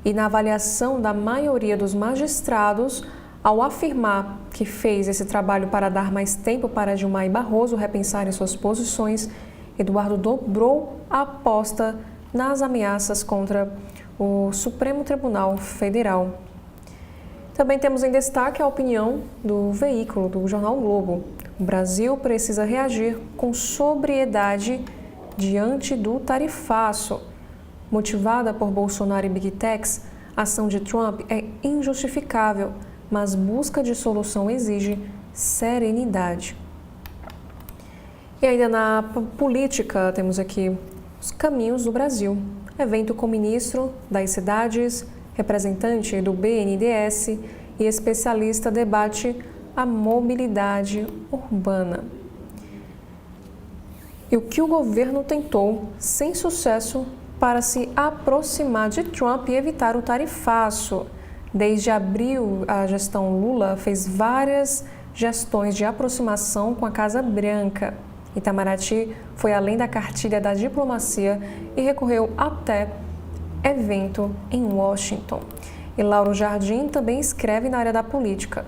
E na avaliação da maioria dos magistrados, ao afirmar que fez esse trabalho para dar mais tempo para Gilmar e Barroso repensarem suas posições, Eduardo dobrou a aposta nas ameaças contra o Supremo Tribunal Federal. Também temos em destaque a opinião do veículo do jornal Globo. O Brasil precisa reagir com sobriedade diante do tarifaço. Motivada por Bolsonaro e Big Techs, a ação de Trump é injustificável, mas busca de solução exige serenidade. E ainda na política, temos aqui os caminhos do Brasil. Evento com ministro das cidades, representante do BNDES e especialista debate a mobilidade urbana. E o que o governo tentou, sem sucesso, para se aproximar de Trump e evitar o tarifaço. Desde abril, a gestão Lula fez várias gestões de aproximação com a Casa Branca. Itamaraty foi além da cartilha da diplomacia e recorreu até evento em Washington. E Lauro Jardim também escreve na área da política.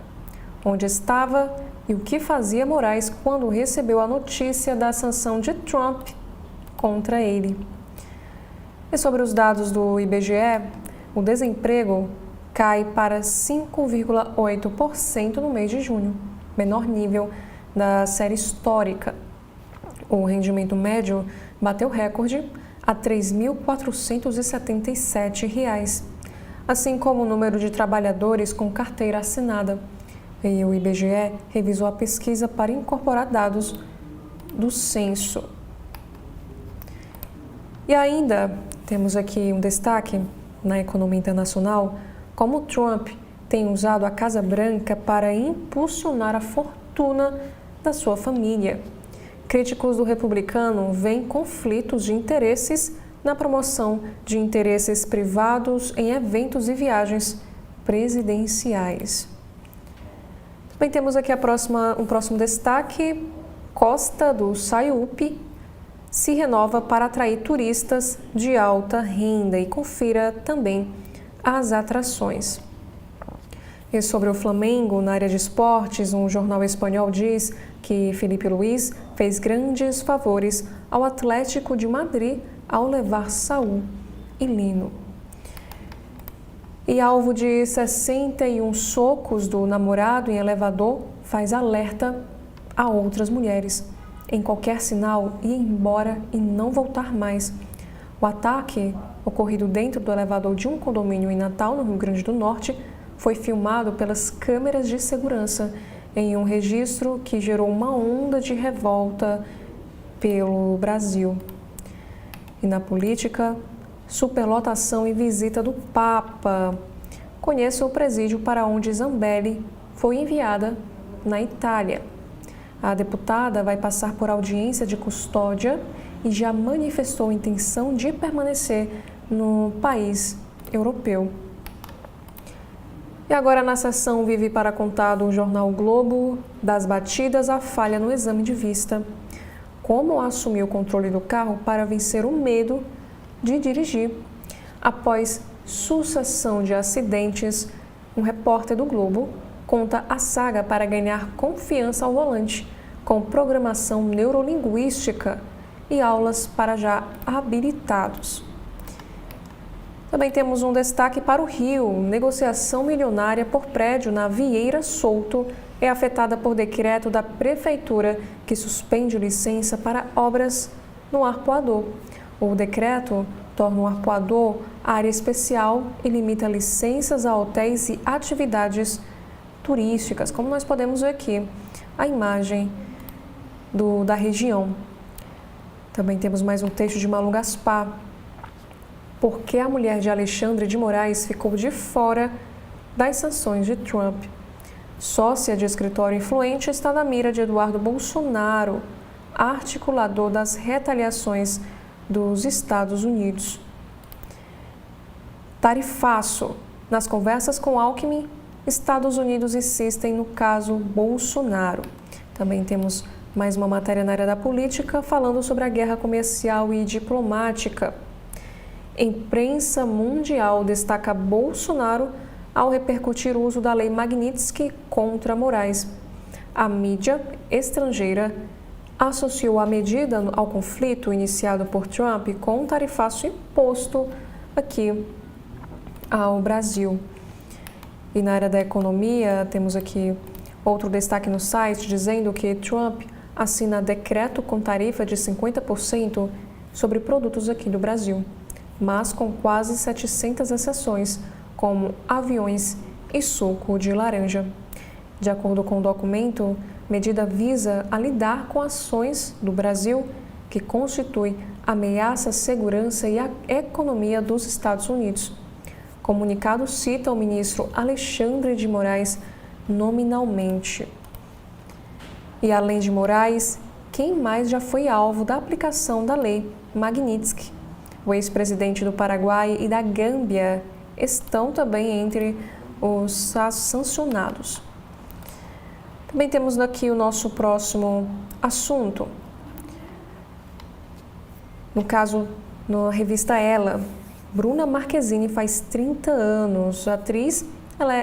Onde estava e o que fazia Moraes quando recebeu a notícia da sanção de Trump contra ele. E sobre os dados do IBGE, o desemprego cai para 5,8% no mês de junho, menor nível da série histórica. O rendimento médio bateu recorde a R$ 3.477, assim como o número de trabalhadores com carteira assinada. E o IBGE revisou a pesquisa para incorporar dados do censo. E ainda temos aqui um destaque na economia internacional, como Trump tem usado a Casa Branca para impulsionar a fortuna da sua família. Críticos do republicano veem conflitos de interesses na promoção de interesses privados em eventos e viagens presidenciais. Também temos aqui um próximo destaque. Costa do Sayupi se renova para atrair turistas de alta renda, e confira também as atrações. E sobre o Flamengo, na área de esportes, um jornal espanhol diz que Felipe Luís fez grandes favores ao Atlético de Madrid ao levar Saúl e Lino. E alvo de 61 socos do namorado em elevador, faz alerta a outras mulheres. Em qualquer sinal, ir embora e não voltar mais. O ataque, ocorrido dentro do elevador de um condomínio em Natal, no Rio Grande do Norte, foi filmado pelas câmeras de segurança em um registro que gerou uma onda de revolta pelo Brasil. E na política, superlotação e visita do Papa. Conheça o presídio para onde Zambelli foi enviada na Itália. A deputada vai passar por audiência de custódia e já manifestou intenção de permanecer no país europeu. E agora na seção Vive para Contar do jornal Globo, das batidas à falha no exame de vista. Como assumir o controle do carro para vencer o medo de dirigir. Após sucessão de acidentes, um repórter do Globo conta a saga para ganhar confiança ao volante, com programação neurolinguística e aulas para já habilitados. Também temos um destaque para o Rio. Negociação milionária por prédio na Vieira Souto é afetada por decreto da Prefeitura que suspende licença para obras no arpoador. O decreto torna o arpoador área especial e limita licenças a hotéis e atividades turísticas, como nós podemos ver aqui, a imagem da região. Também temos mais um texto de Malu Gaspar. Por que a mulher de Alexandre de Moraes ficou de fora das sanções de Trump? Sócia de escritório influente está na mira de Eduardo Bolsonaro, articulador das retaliações dos Estados Unidos. Tarifaço. Nas conversas com Alckmin, Estados Unidos insistem no caso Bolsonaro. Também temos mais uma matéria na área da política falando sobre a guerra comercial e diplomática. Imprensa mundial destaca Bolsonaro ao repercutir o uso da lei Magnitsky contra Moraes. A mídia estrangeira associou a medida ao conflito iniciado por Trump com um tarifaço imposto aqui ao Brasil. E na área da economia, temos aqui outro destaque no site dizendo que Trump assina decreto com tarifa de 50% sobre produtos aqui do Brasil, mas com quase 700 exceções, como aviões e suco de laranja. De acordo com o documento, medida visa a lidar com ações do Brasil que constituem ameaça à segurança e à economia dos Estados Unidos. Comunicado cita o ministro Alexandre de Moraes nominalmente. E além de Moraes, quem mais já foi alvo da aplicação da lei Magnitsky? O ex-presidente do Paraguai e da Gâmbia estão também entre os sancionados. Também temos aqui o nosso próximo assunto. No caso, na revista Ela, Bruna Marquezine faz 30 anos. A atriz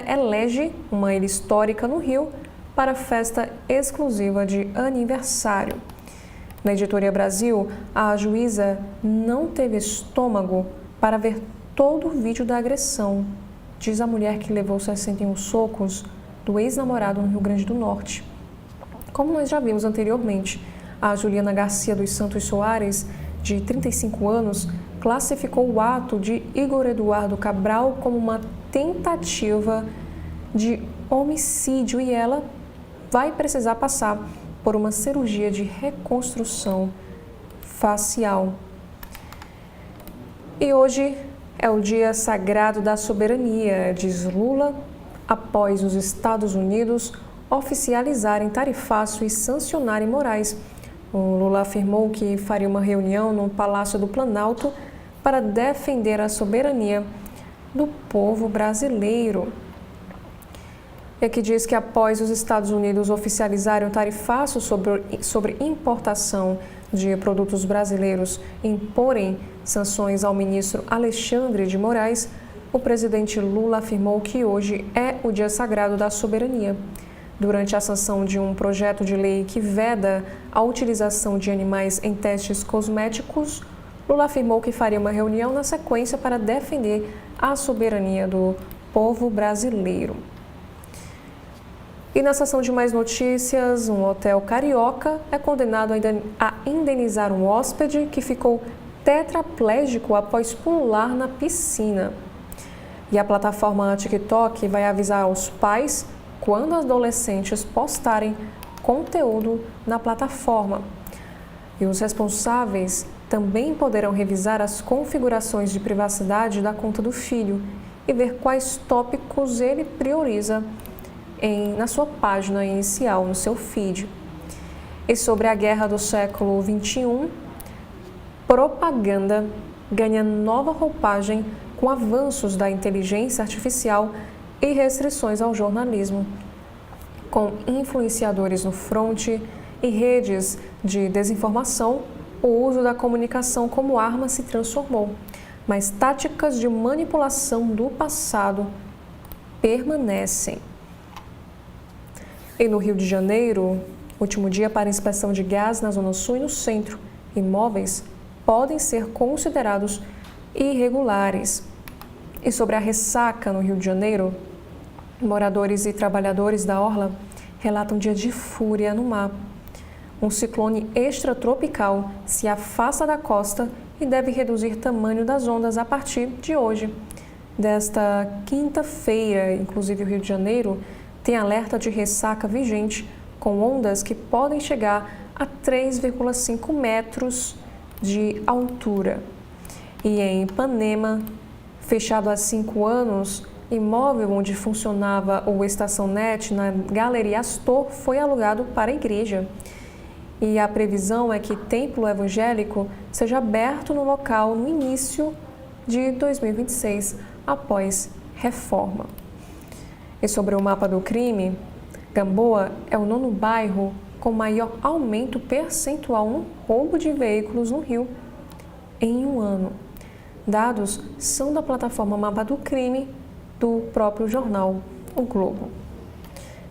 elege uma ilha histórica no Rio para festa exclusiva de aniversário. Na Editoria Brasil, a juíza não teve estômago para ver todo o vídeo da agressão, diz a mulher que levou 61 socos do ex-namorado no Rio Grande do Norte. Como nós já vimos anteriormente, a Juliana Garcia dos Santos Soares, de 35 anos, classificou o ato de Igor Eduardo Cabral como uma tentativa de homicídio e ela vai precisar passar por uma cirurgia de reconstrução facial. E hoje é o dia sagrado da soberania, diz Lula, após os Estados Unidos oficializarem tarifaço e sancionarem Moraes. O Lula afirmou que faria uma reunião no Palácio do Planalto para defender a soberania do povo brasileiro. E aqui diz que após os Estados Unidos oficializarem o tarifaço sobre importação de produtos brasileiros e imporem sanções ao ministro Alexandre de Moraes, o presidente Lula afirmou que hoje é o dia sagrado da soberania. Durante a sanção de um projeto de lei que veda a utilização de animais em testes cosméticos, Lula afirmou que faria uma reunião na sequência para defender a soberania do povo brasileiro. E na seção de mais notícias, um hotel carioca é condenado a indenizar um hóspede que ficou tetraplégico após pular na piscina. E a plataforma TikTok vai avisar aos pais quando adolescentes postarem conteúdo na plataforma. E os responsáveis também poderão revisar as configurações de privacidade da conta do filho e ver quais tópicos ele prioriza na sua página inicial, no seu feed. E sobre a guerra do século XXI, propaganda ganha nova roupagem com avanços da inteligência artificial e restrições ao jornalismo. Com influenciadores no fronte e redes de desinformação, o uso da comunicação como arma se transformou, mas táticas de manipulação do passado permanecem. E no Rio de Janeiro, último dia para inspeção de gás na Zona Sul e no centro, imóveis podem ser considerados irregulares. E sobre a ressaca no Rio de Janeiro, moradores e trabalhadores da orla relatam dia de fúria no mar. Um ciclone extratropical se afasta da costa e deve reduzir tamanho das ondas a partir de hoje. Desta quinta-feira, inclusive o Rio de Janeiro tem alerta de ressaca vigente, com ondas que podem chegar a 3,5 metros de altura. E em Ipanema, fechado há 5 anos, imóvel onde funcionava o Estação Net na Galeria Astor foi alugado para a igreja. E a previsão é que templo evangélico seja aberto no local no início de 2026, após reforma. E sobre o mapa do crime, Gamboa é o 9º bairro com maior aumento percentual no roubo de veículos no Rio em um ano. Dados são da plataforma Mapa do Crime do próprio jornal O Globo.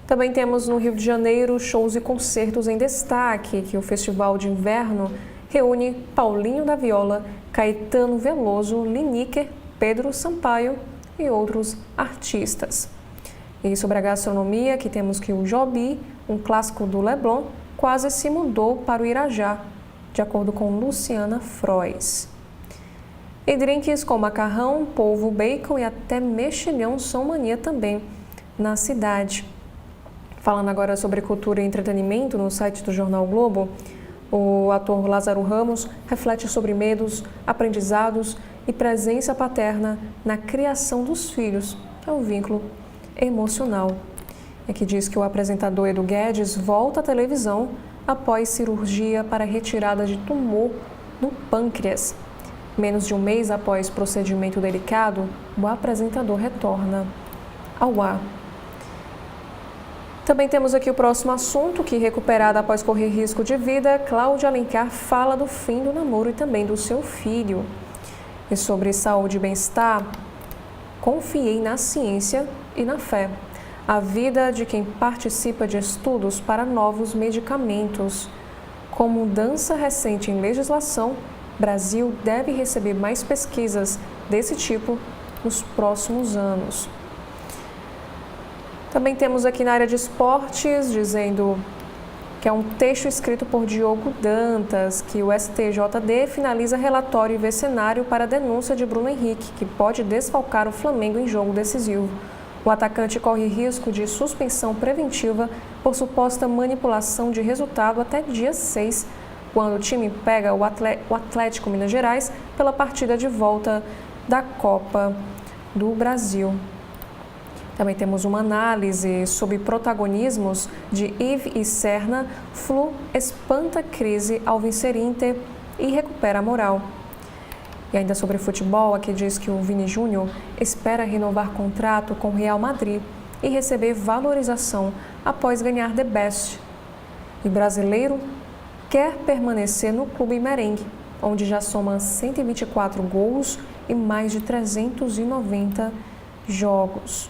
Também temos no Rio de Janeiro shows e concertos em destaque, que o Festival de Inverno reúne Paulinho da Viola, Caetano Veloso, Lineker, Pedro Sampaio e outros artistas. E sobre a gastronomia, que temos que o Jobi, um clássico do Leblon, quase se mudou para o Irajá, de acordo com Luciana Frois. E drinks com macarrão, polvo, bacon e até mexilhão são mania também na cidade. Falando agora sobre cultura e entretenimento, no site do Jornal Globo, o ator Lázaro Ramos reflete sobre medos, aprendizados e presença paterna na criação dos filhos. É um vínculo emocional. É que diz que o apresentador Edu Guedes volta à televisão após cirurgia para retirada de tumor no pâncreas. Menos de um mês após procedimento delicado, o apresentador retorna ao ar. Também temos aqui o próximo assunto, que recuperada após correr risco de vida, Cláudia Alencar fala do fim do namoro e também do seu filho. E sobre saúde e bem-estar, confiei na ciência e na fé. A vida de quem participa de estudos para novos medicamentos. Com mudança recente em legislação, Brasil deve receber mais pesquisas desse tipo nos próximos anos. Também temos aqui na área de esportes, dizendo que é um texto escrito por Diogo Dantas, que o STJD finaliza relatório e vê cenário para a denúncia de Bruno Henrique, que pode desfalcar o Flamengo em jogo decisivo. O atacante corre risco de suspensão preventiva por suposta manipulação de resultado até dia 6, quando o time pega o Atlético Minas Gerais pela partida de volta da Copa do Brasil. Também temos uma análise sobre protagonismos de Yves e Serna. Flu espanta crise ao vencer Inter e recupera a moral. E ainda sobre futebol, aqui diz que o Vini Júnior espera renovar contrato com o Real Madrid e receber valorização após ganhar The Best. E brasileiro quer permanecer no clube merengue, onde já soma 124 gols e mais de 390 jogos.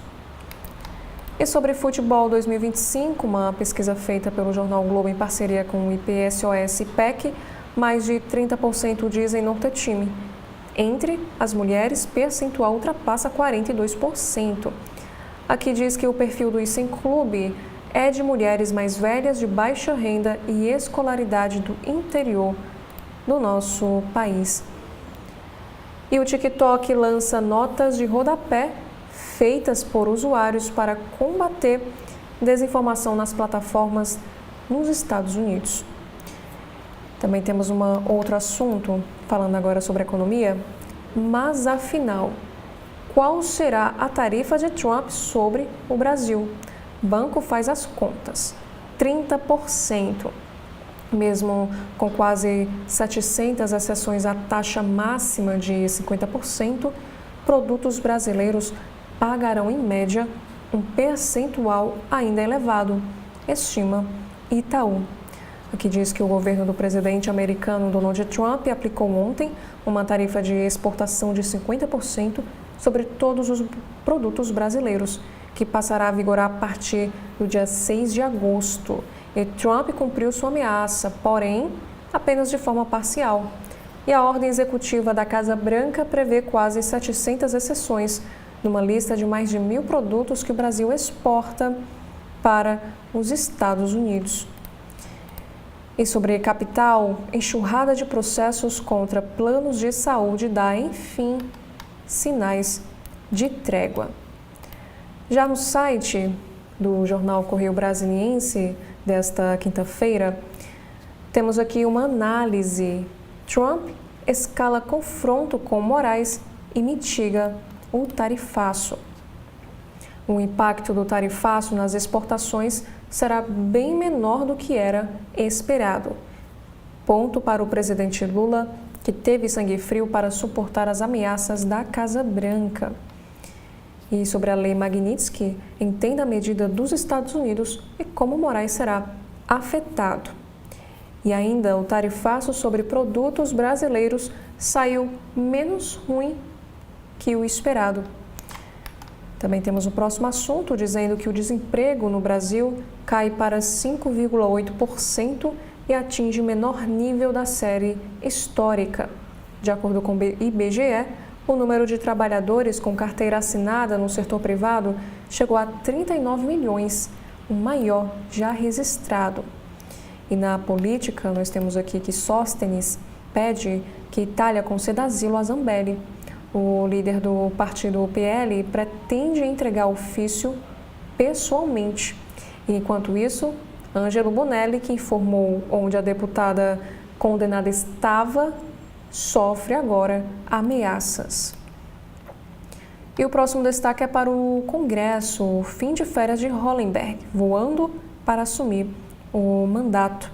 E sobre futebol 2025, uma pesquisa feita pelo jornal Globo em parceria com o IPSOS e PEC, mais de 30% dizem não ter time. Entre as mulheres, percentual ultrapassa 42%. Aqui diz que o perfil do Sem Clube é de mulheres mais velhas, de baixa renda e escolaridade do interior do nosso país. E o TikTok lança notas de rodapé feitas por usuários para combater desinformação nas plataformas nos Estados Unidos. Também temos outro assunto, falando agora sobre economia, mas afinal, qual será a tarifa de Trump sobre o Brasil? Banco faz as contas, 30%. Mesmo com quase 700 exceções à taxa máxima de 50%, produtos brasileiros pagarão, em média, um percentual ainda elevado, estima Itaú. Aqui diz que o governo do presidente americano Donald Trump aplicou ontem uma tarifa de exportação de 50% sobre todos os produtos brasileiros, que passará a vigorar a partir do dia 6 de agosto. E Trump cumpriu sua ameaça, porém, apenas de forma parcial. E a ordem executiva da Casa Branca prevê quase 700 exceções, numa lista de mais de 1.000 produtos que o Brasil exporta para os Estados Unidos. E sobre capital, enxurrada de processos contra planos de saúde dá, enfim, sinais de trégua. Já no site do jornal Correio Brasiliense, desta quinta-feira, temos aqui uma análise. Trump escala confronto com Moraes e mitiga o tarifaço. O impacto do tarifaço nas exportações será bem menor do que era esperado. Ponto para o presidente Lula, que teve sangue frio para suportar as ameaças da Casa Branca. E sobre a lei Magnitsky, entenda a medida dos Estados Unidos e como Moraes será afetado. E ainda o tarifaço sobre produtos brasileiros saiu menos ruim que o esperado. Também temos o próximo assunto, dizendo que o desemprego no Brasil cai para 5,8% e atinge o menor nível da série histórica. De acordo com o IBGE, o número de trabalhadores com carteira assinada no setor privado chegou a 39 milhões, o maior já registrado. E na política, nós temos aqui que Sóstenes pede que Itália conceda asilo a Zambelli. O líder do partido PL pretende entregar ofício pessoalmente. E, enquanto isso, Ângelo Bonelli, que informou onde a deputada condenada estava, sofre agora ameaças. E o próximo destaque é para o Congresso, o fim de férias de Hollenberg, voando para assumir o mandato.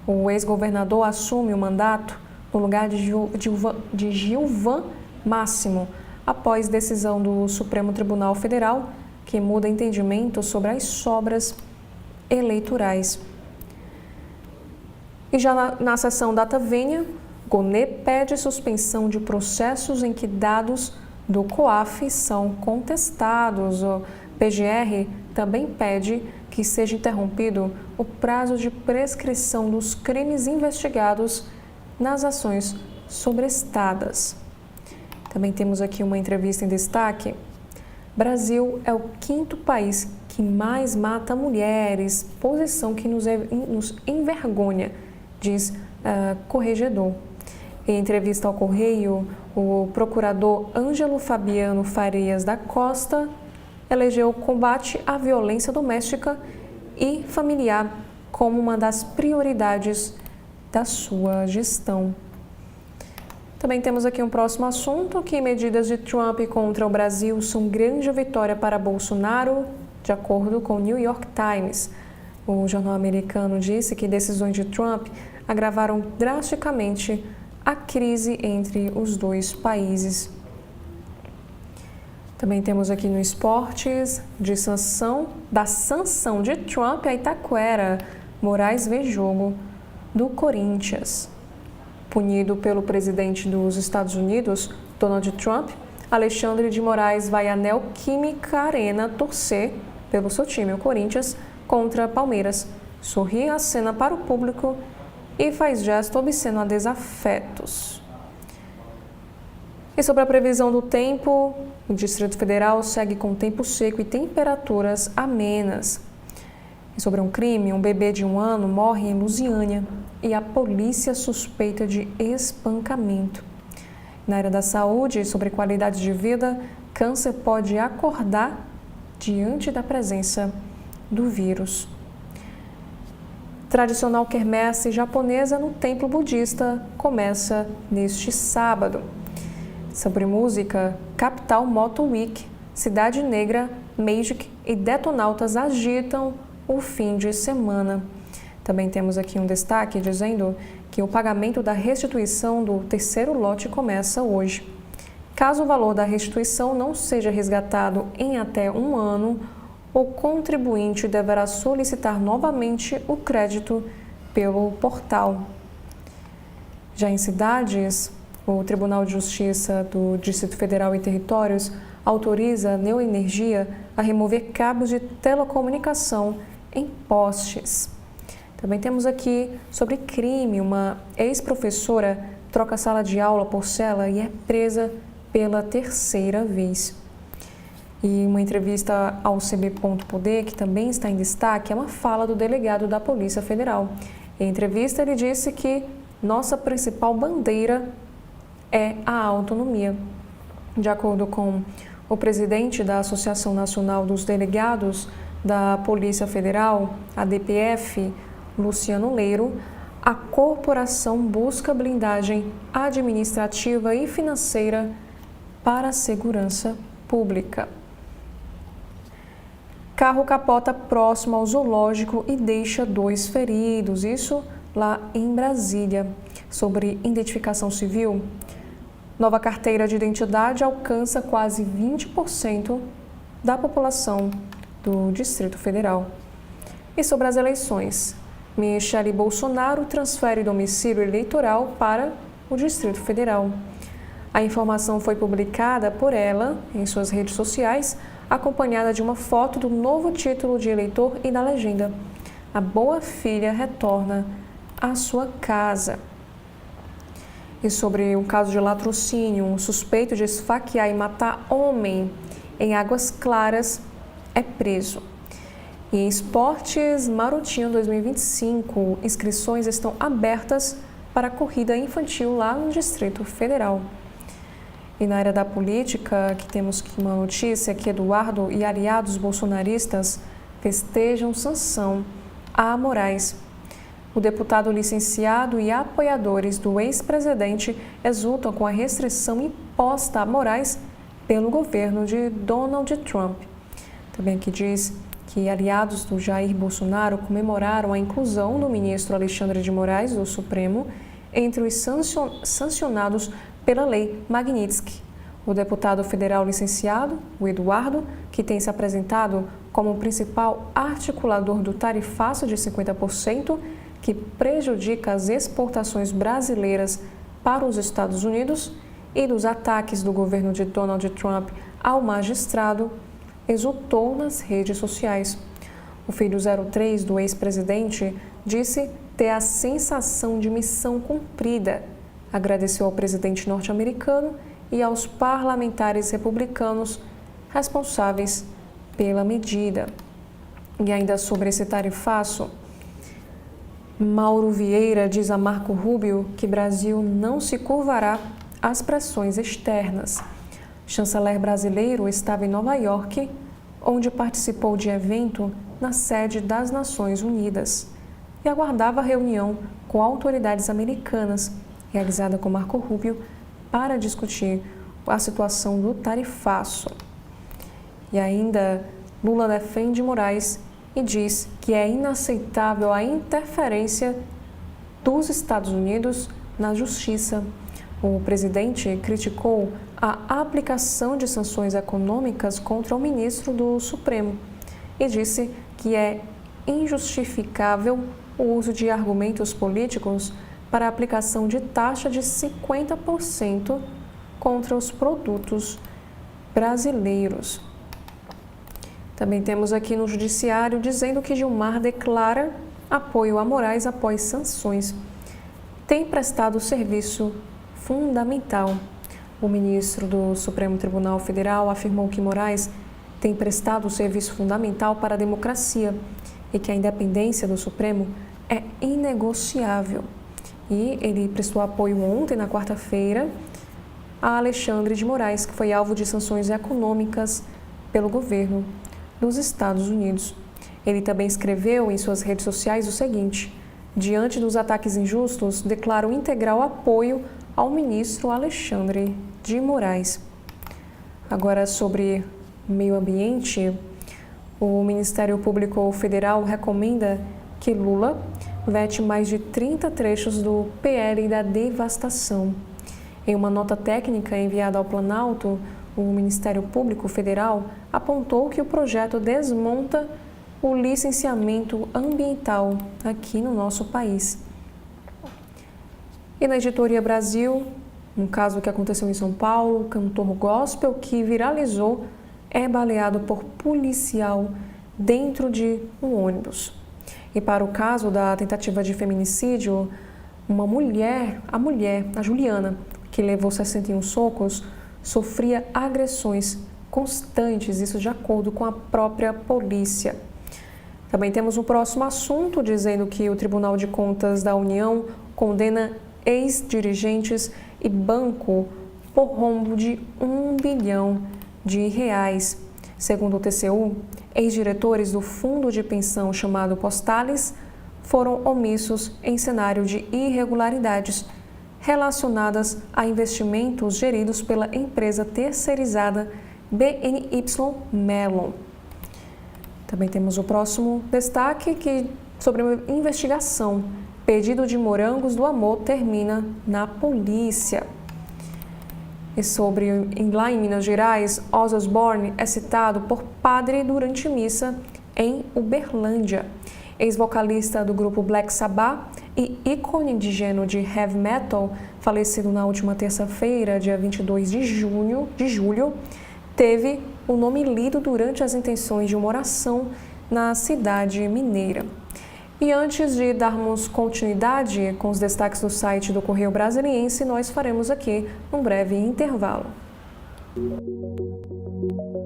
O ex-governador assume o mandato no lugar de Gilvan Máximo, após decisão do Supremo Tribunal Federal, que muda entendimento sobre as sobras eleitorais. E já na sessão Data Vênia, Gonê pede suspensão de processos em que dados do COAF são contestados. O PGR também pede que seja interrompido o prazo de prescrição dos crimes investigados nas ações sobrestadas. Também temos aqui uma entrevista em destaque. Brasil é o 5º país que mais mata mulheres, posição que nos envergonha, diz corregedor. Em entrevista ao Correio, o procurador Ângelo Fabiano Farias da Costa elegeu o combate à violência doméstica e familiar como uma das prioridades da sua gestão. Também temos aqui um próximo assunto, que medidas de Trump contra o Brasil são grande vitória para Bolsonaro, de acordo com o New York Times. O jornal americano disse que decisões de Trump agravaram drasticamente a crise entre os dois países. Também temos aqui no esportes, da sanção de Trump a Itaquera, Moraes vê jogo do Corinthians. Punido pelo presidente dos Estados Unidos, Donald Trump, Alexandre de Moraes vai à Neoquímica Arena torcer pelo seu time, o Corinthians, contra Palmeiras. Sorri, acena para o público e faz gesto obsceno a desafetos. E sobre a previsão do tempo, o Distrito Federal segue com tempo seco e temperaturas amenas. E sobre um crime, um bebê de 1 ano morre em Lusiânia e a polícia suspeita de espancamento. Na área da saúde, sobre qualidade de vida, câncer pode acordar diante da presença do vírus. Tradicional quermesse japonesa no templo budista começa neste sábado. Sobre música, Capital Moto Week, Cidade Negra, Magic e Detonautas agitam o fim de semana. Também temos aqui um destaque dizendo que o pagamento da restituição do terceiro lote começa hoje. Caso o valor da restituição não seja resgatado em até 1 ano, o contribuinte deverá solicitar novamente o crédito pelo portal. Já em cidades, o Tribunal de Justiça do Distrito Federal e Territórios autoriza a Neoenergia a remover cabos de telecomunicação em postes. Também temos aqui sobre crime, uma ex-professora troca sala de aula por cela e é presa pela 3ª vez. E uma entrevista ao CB.poder, que também está em destaque, é uma fala do delegado da Polícia Federal. Em entrevista, ele disse que nossa principal bandeira é a autonomia. De acordo com o presidente da Associação Nacional dos Delegados da Polícia Federal, a DPF, Luciano Leiro, a corporação busca blindagem administrativa e financeira para a segurança pública. Carro capota próximo ao zoológico e deixa 2 feridos, isso lá em Brasília. Sobre identificação civil, nova carteira de identidade alcança quase 20% da população do Distrito Federal. E sobre as eleições, Michele Bolsonaro transfere domicílio eleitoral para o Distrito Federal. A informação foi publicada por ela em suas redes sociais, acompanhada de uma foto do novo título de eleitor e da legenda: "A boa filha retorna à sua casa". E sobre um caso de latrocínio, um suspeito de esfaquear e matar homem em Águas Claras é preso. E em esportes, Marotinho 2025, inscrições estão abertas para a corrida infantil lá no Distrito Federal. E na área da política, aqui temos uma notícia que Eduardo e aliados bolsonaristas festejam sanção a Moraes. O deputado licenciado e apoiadores do ex-presidente exultam com a restrição imposta a Moraes pelo governo de Donald Trump. Também aqui diz que aliados do Jair Bolsonaro comemoraram a inclusão do ministro Alexandre de Moraes do Supremo entre os sancionados pela Lei Magnitsky. O deputado federal licenciado, o Eduardo, que tem se apresentado como o principal articulador do tarifaço de 50%, que prejudica as exportações brasileiras para os Estados Unidos, e dos ataques do governo de Donald Trump ao magistrado, exultou nas redes sociais. O filho 03 do ex-presidente disse ter a sensação de missão cumprida. Agradeceu ao presidente norte-americano e aos parlamentares republicanos responsáveis pela medida. E ainda sobre esse tarifaço, Mauro Vieira diz a Marco Rubio que Brasil não se curvará às pressões externas. O chanceler brasileiro estava em Nova York, onde participou de evento na sede das Nações Unidas e aguardava a reunião com autoridades americanas, realizada com Marco Rubio para discutir a situação do tarifaço. E ainda, Lula defende Moraes e diz que é inaceitável a interferência dos Estados Unidos na justiça. O presidente criticou a aplicação de sanções econômicas contra o ministro do Supremo e disse que é injustificável o uso de argumentos políticos para a aplicação de taxa de 50% contra os produtos brasileiros. Também temos aqui no Judiciário dizendo que Gilmar declara apoio a Moraes após sanções. Tem prestado serviço fundamental. O ministro do Supremo Tribunal Federal afirmou que Moraes tem prestado serviço fundamental para a democracia e que a independência do Supremo é inegociável. E ele prestou apoio ontem, na quarta-feira, a Alexandre de Moraes, que foi alvo de sanções econômicas pelo governo dos Estados Unidos. Ele também escreveu em suas redes sociais o seguinte: diante dos ataques injustos, declaro integral apoio ao ministro Alexandre de Moraes. Agora, sobre meio ambiente, o Ministério Público Federal recomenda que Lula vete mais de 30 trechos do PL da devastação. Em uma nota técnica enviada ao Planalto, o Ministério Público Federal apontou que o projeto desmonta o licenciamento ambiental aqui no nosso país. E na Editoria Brasil, um caso que aconteceu em São Paulo, o cantor gospel que viralizou é baleado por policial dentro de um ônibus. E para o caso da tentativa de feminicídio, a Juliana, que levou 61 socos, sofria agressões constantes, isso de acordo com a própria polícia. Também temos um próximo assunto dizendo que o Tribunal de Contas da União condena ex-dirigentes e banco por rombo de R$1 bilhão. Segundo o TCU, ex-diretores do fundo de pensão chamado Postales foram omissos em cenário de irregularidades relacionadas a investimentos geridos pela empresa terceirizada BNY Mellon. Também temos o próximo destaque sobre uma investigação. Pedido de morangos do amor termina na polícia. E lá em Minas Gerais, Ozzy Osbourne é citado por padre durante missa em Uberlândia. Ex-vocalista do grupo Black Sabbath e ícone de gênero de heavy metal, falecido na última terça-feira, dia 22 de julho, teve o nome lido durante as intenções de uma oração na cidade mineira. E antes de darmos continuidade com os destaques do site do Correio Brasiliense, nós faremos aqui um breve intervalo.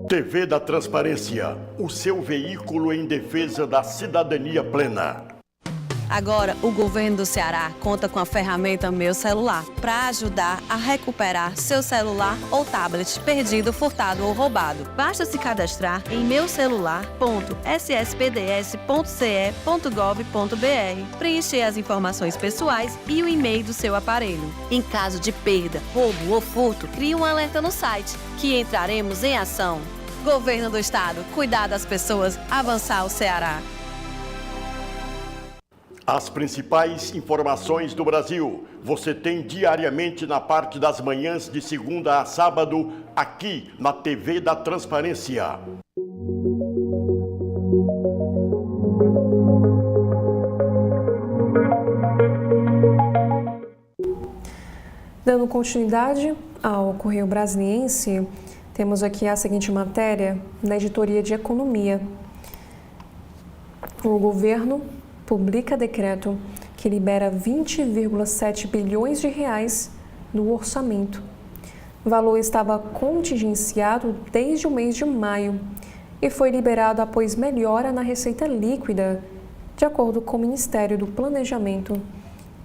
TV da Transparência, o seu veículo em defesa da cidadania plena. Agora, o governo do Ceará conta com a ferramenta Meu Celular para ajudar a recuperar seu celular ou tablet perdido, furtado ou roubado. Basta se cadastrar em meucelular.sspds.ce.gov.br, preencher as informações pessoais e o e-mail do seu aparelho. Em caso de perda, roubo ou furto, crie um alerta no site, que entraremos em ação. Governo do Estado, cuidar das pessoas, avançar o Ceará. As principais informações do Brasil você tem diariamente na parte das manhãs de segunda a sábado, aqui na TV da Transparência. Dando continuidade ao Correio Brasiliense, temos aqui a seguinte matéria da Editoria de Economia. O governo publica decreto que libera 20,7 bilhões de reais no orçamento. O valor estava contingenciado desde o mês de maio e foi liberado após melhora na receita líquida, de acordo com o Ministério do Planejamento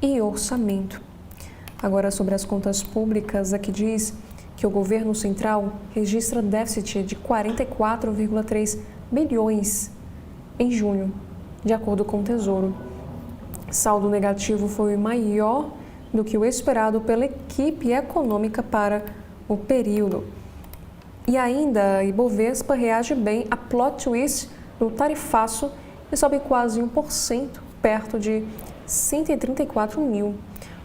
e Orçamento. Agora, sobre as contas públicas, aqui diz que o governo central registra déficit de 44,3 bilhões em junho, de acordo com o Tesouro. Saldo negativo foi o maior do que o esperado pela equipe econômica para o período. E ainda, a Ibovespa reage bem a plot twist do tarifaço e sobe quase 1%, perto de 134 mil.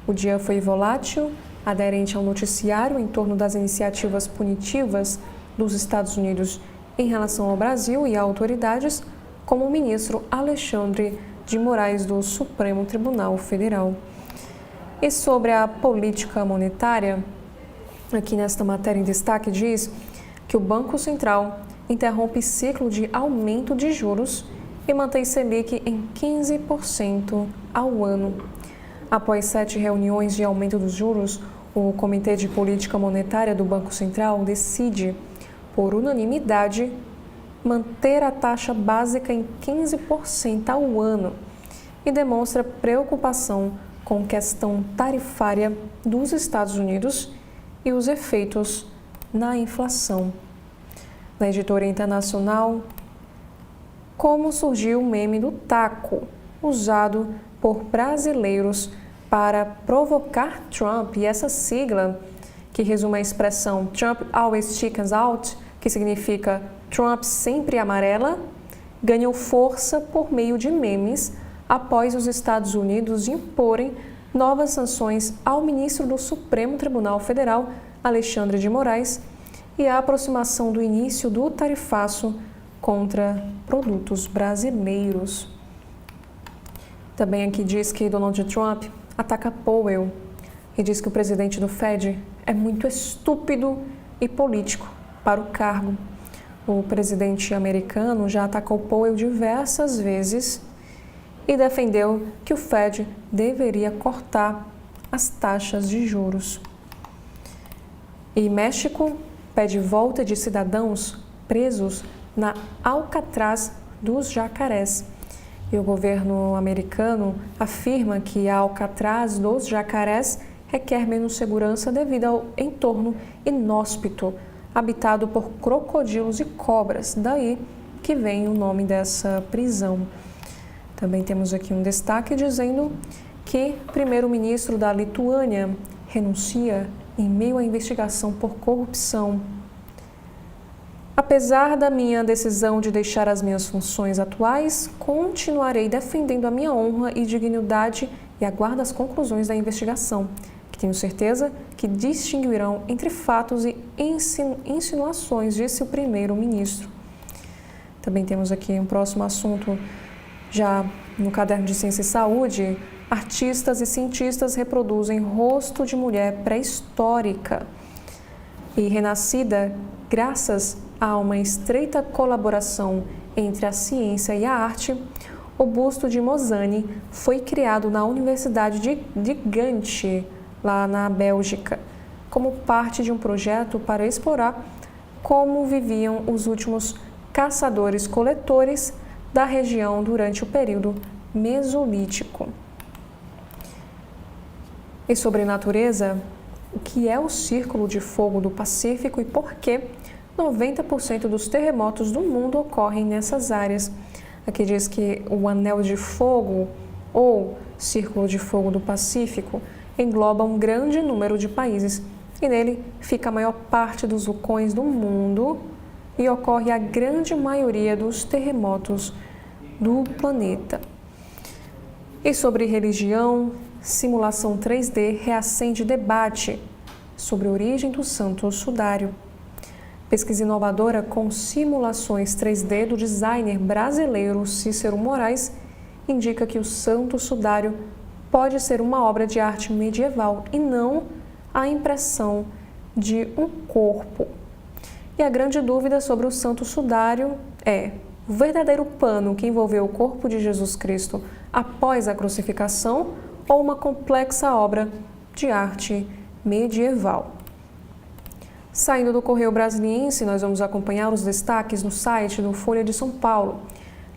O dia foi volátil, aderente ao noticiário em torno das iniciativas punitivas dos Estados Unidos em relação ao Brasil e a autoridades, como o ministro Alexandre de Moraes do Supremo Tribunal Federal. E sobre a política monetária, aqui nesta matéria em destaque diz que o Banco Central interrompe ciclo de aumento de juros e mantém Selic em 15% ao ano. Após 7 reuniões de aumento dos juros, o Comitê de Política Monetária do Banco Central decide, por unanimidade, manter a taxa básica em 15% ao ano e demonstra preocupação com a questão tarifária dos Estados Unidos e os efeitos na inflação. Na editoria internacional, como surgiu o meme do taco, usado por brasileiros para provocar Trump, e essa sigla, que resume a expressão Trump always chickens out, que significa Trump sempre amarela, ganhou força por meio de memes após os Estados Unidos imporem novas sanções ao ministro do Supremo Tribunal Federal, Alexandre de Moraes, e a aproximação do início do tarifaço contra produtos brasileiros. Também aqui diz que Donald Trump ataca Powell e diz que o presidente do Fed é muito estúpido e político para o cargo. O presidente americano já atacou Powell diversas vezes e defendeu que o Fed deveria cortar as taxas de juros. E México pede volta de cidadãos presos na Alcatraz dos Jacarés. E o governo americano afirma que a Alcatraz dos Jacarés requer menos segurança devido ao entorno inóspito, habitado por crocodilos e cobras, daí que vem o nome dessa prisão. Também temos aqui um destaque dizendo que o primeiro-ministro da Lituânia renuncia em meio à investigação por corrupção. Apesar da minha decisão de deixar as minhas funções atuais, continuarei defendendo a minha honra e dignidade e aguardo as conclusões da investigação, que tenho certeza que distinguirão entre fatos e insinuações, disse o primeiro-ministro. Também temos aqui um próximo assunto, já no caderno de Ciência e Saúde. Artistas e cientistas reproduzem rosto de mulher pré-histórica e renascida graças a uma estreita colaboração entre a ciência e a arte. O busto de Mozani foi criado na Universidade de Ghent, lá na Bélgica, como parte de um projeto para explorar como viviam os últimos caçadores-coletores da região durante o período Mesolítico. E sobre natureza, o que é o Círculo de Fogo do Pacífico e por que 90% dos terremotos do mundo ocorrem nessas áreas? Aqui diz que o Anel de Fogo, ou Círculo de Fogo do Pacífico, engloba um grande número de países e nele fica a maior parte dos vulcões do mundo e ocorre a grande maioria dos terremotos do planeta. E sobre religião, simulação 3D reacende debate sobre a origem do Santo Sudário. Pesquisa inovadora com simulações 3D do designer brasileiro Cícero Moraes indica que o Santo Sudário pode ser uma obra de arte medieval e não a impressão de um corpo. E a grande dúvida sobre o Santo Sudário é: o verdadeiro pano que envolveu o corpo de Jesus Cristo após a crucificação ou uma complexa obra de arte medieval? Saindo do Correio Brasiliense, nós vamos acompanhar os destaques no site do Folha de São Paulo.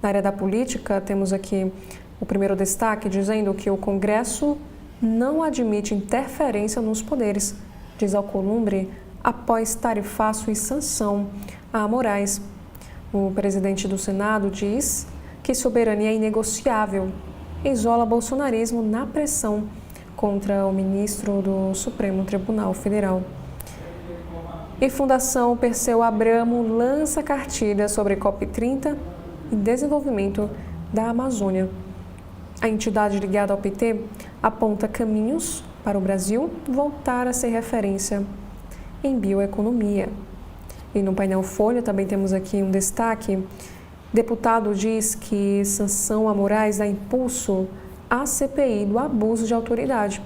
Na área da política, temos aqui o primeiro destaque dizendo que o Congresso não admite interferência nos poderes, diz Alcolumbre, após tarifaço e sanção a Moraes. O presidente do Senado diz que soberania é inegociável, isola bolsonarismo na pressão contra o ministro do Supremo Tribunal Federal. E Fundação Perseu Abramo lança cartilha sobre COP30 e desenvolvimento da Amazônia. A entidade ligada ao PT aponta caminhos para o Brasil voltar a ser referência em bioeconomia. E no painel Folha também temos aqui um destaque. Deputado diz que sanção a Moraes dá impulso à CPI do abuso de autoridade.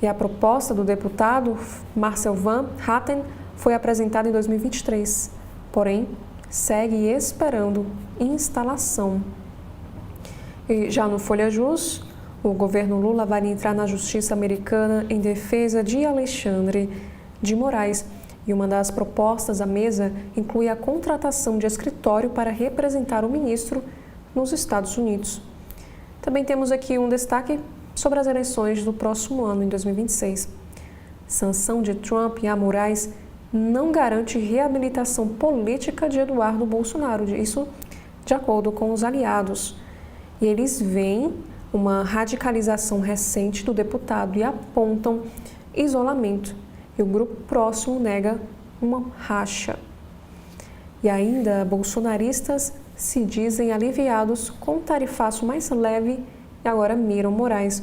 E a proposta do deputado Marcel Van Hatten foi apresentada em 2023, porém segue esperando instalação. E já no Folha Jus, o governo Lula vai entrar na justiça americana em defesa de Alexandre de Moraes. E uma das propostas à mesa inclui a contratação de escritório para representar o ministro nos Estados Unidos. Também temos aqui um destaque sobre as eleições do próximo ano, em 2026. Sanção de Trump a Moraes não garante reabilitação política de Eduardo Bolsonaro, isso de acordo com os aliados. E eles veem uma radicalização recente do deputado e apontam isolamento. E o grupo próximo nega uma racha. E ainda, bolsonaristas se dizem aliviados com um tarifaço mais leve e agora miram Moraes.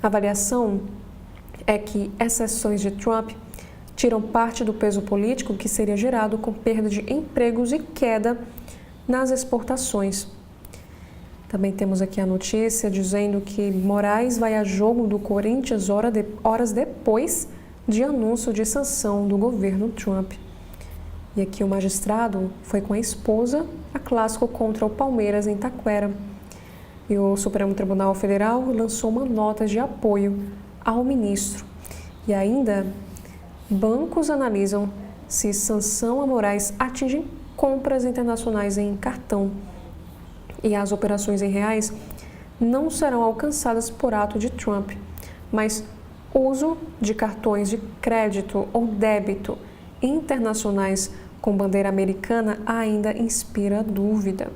A avaliação é que exceções de Trump tiram parte do peso político que seria gerado com perda de empregos e queda nas exportações. Também temos aqui a notícia dizendo que Moraes vai a jogo do Corinthians horas depois de anúncio de sanção do governo Trump. E aqui o magistrado foi com a esposa a clássico contra o Palmeiras em Itaquera. E o Supremo Tribunal Federal lançou uma nota de apoio ao ministro. E ainda, bancos analisam se sanção a Moraes atinge compras internacionais em cartão. E as operações em reais não serão alcançadas por ato de Trump, mas uso de cartões de crédito ou débito internacionais com bandeira americana ainda inspira dúvida.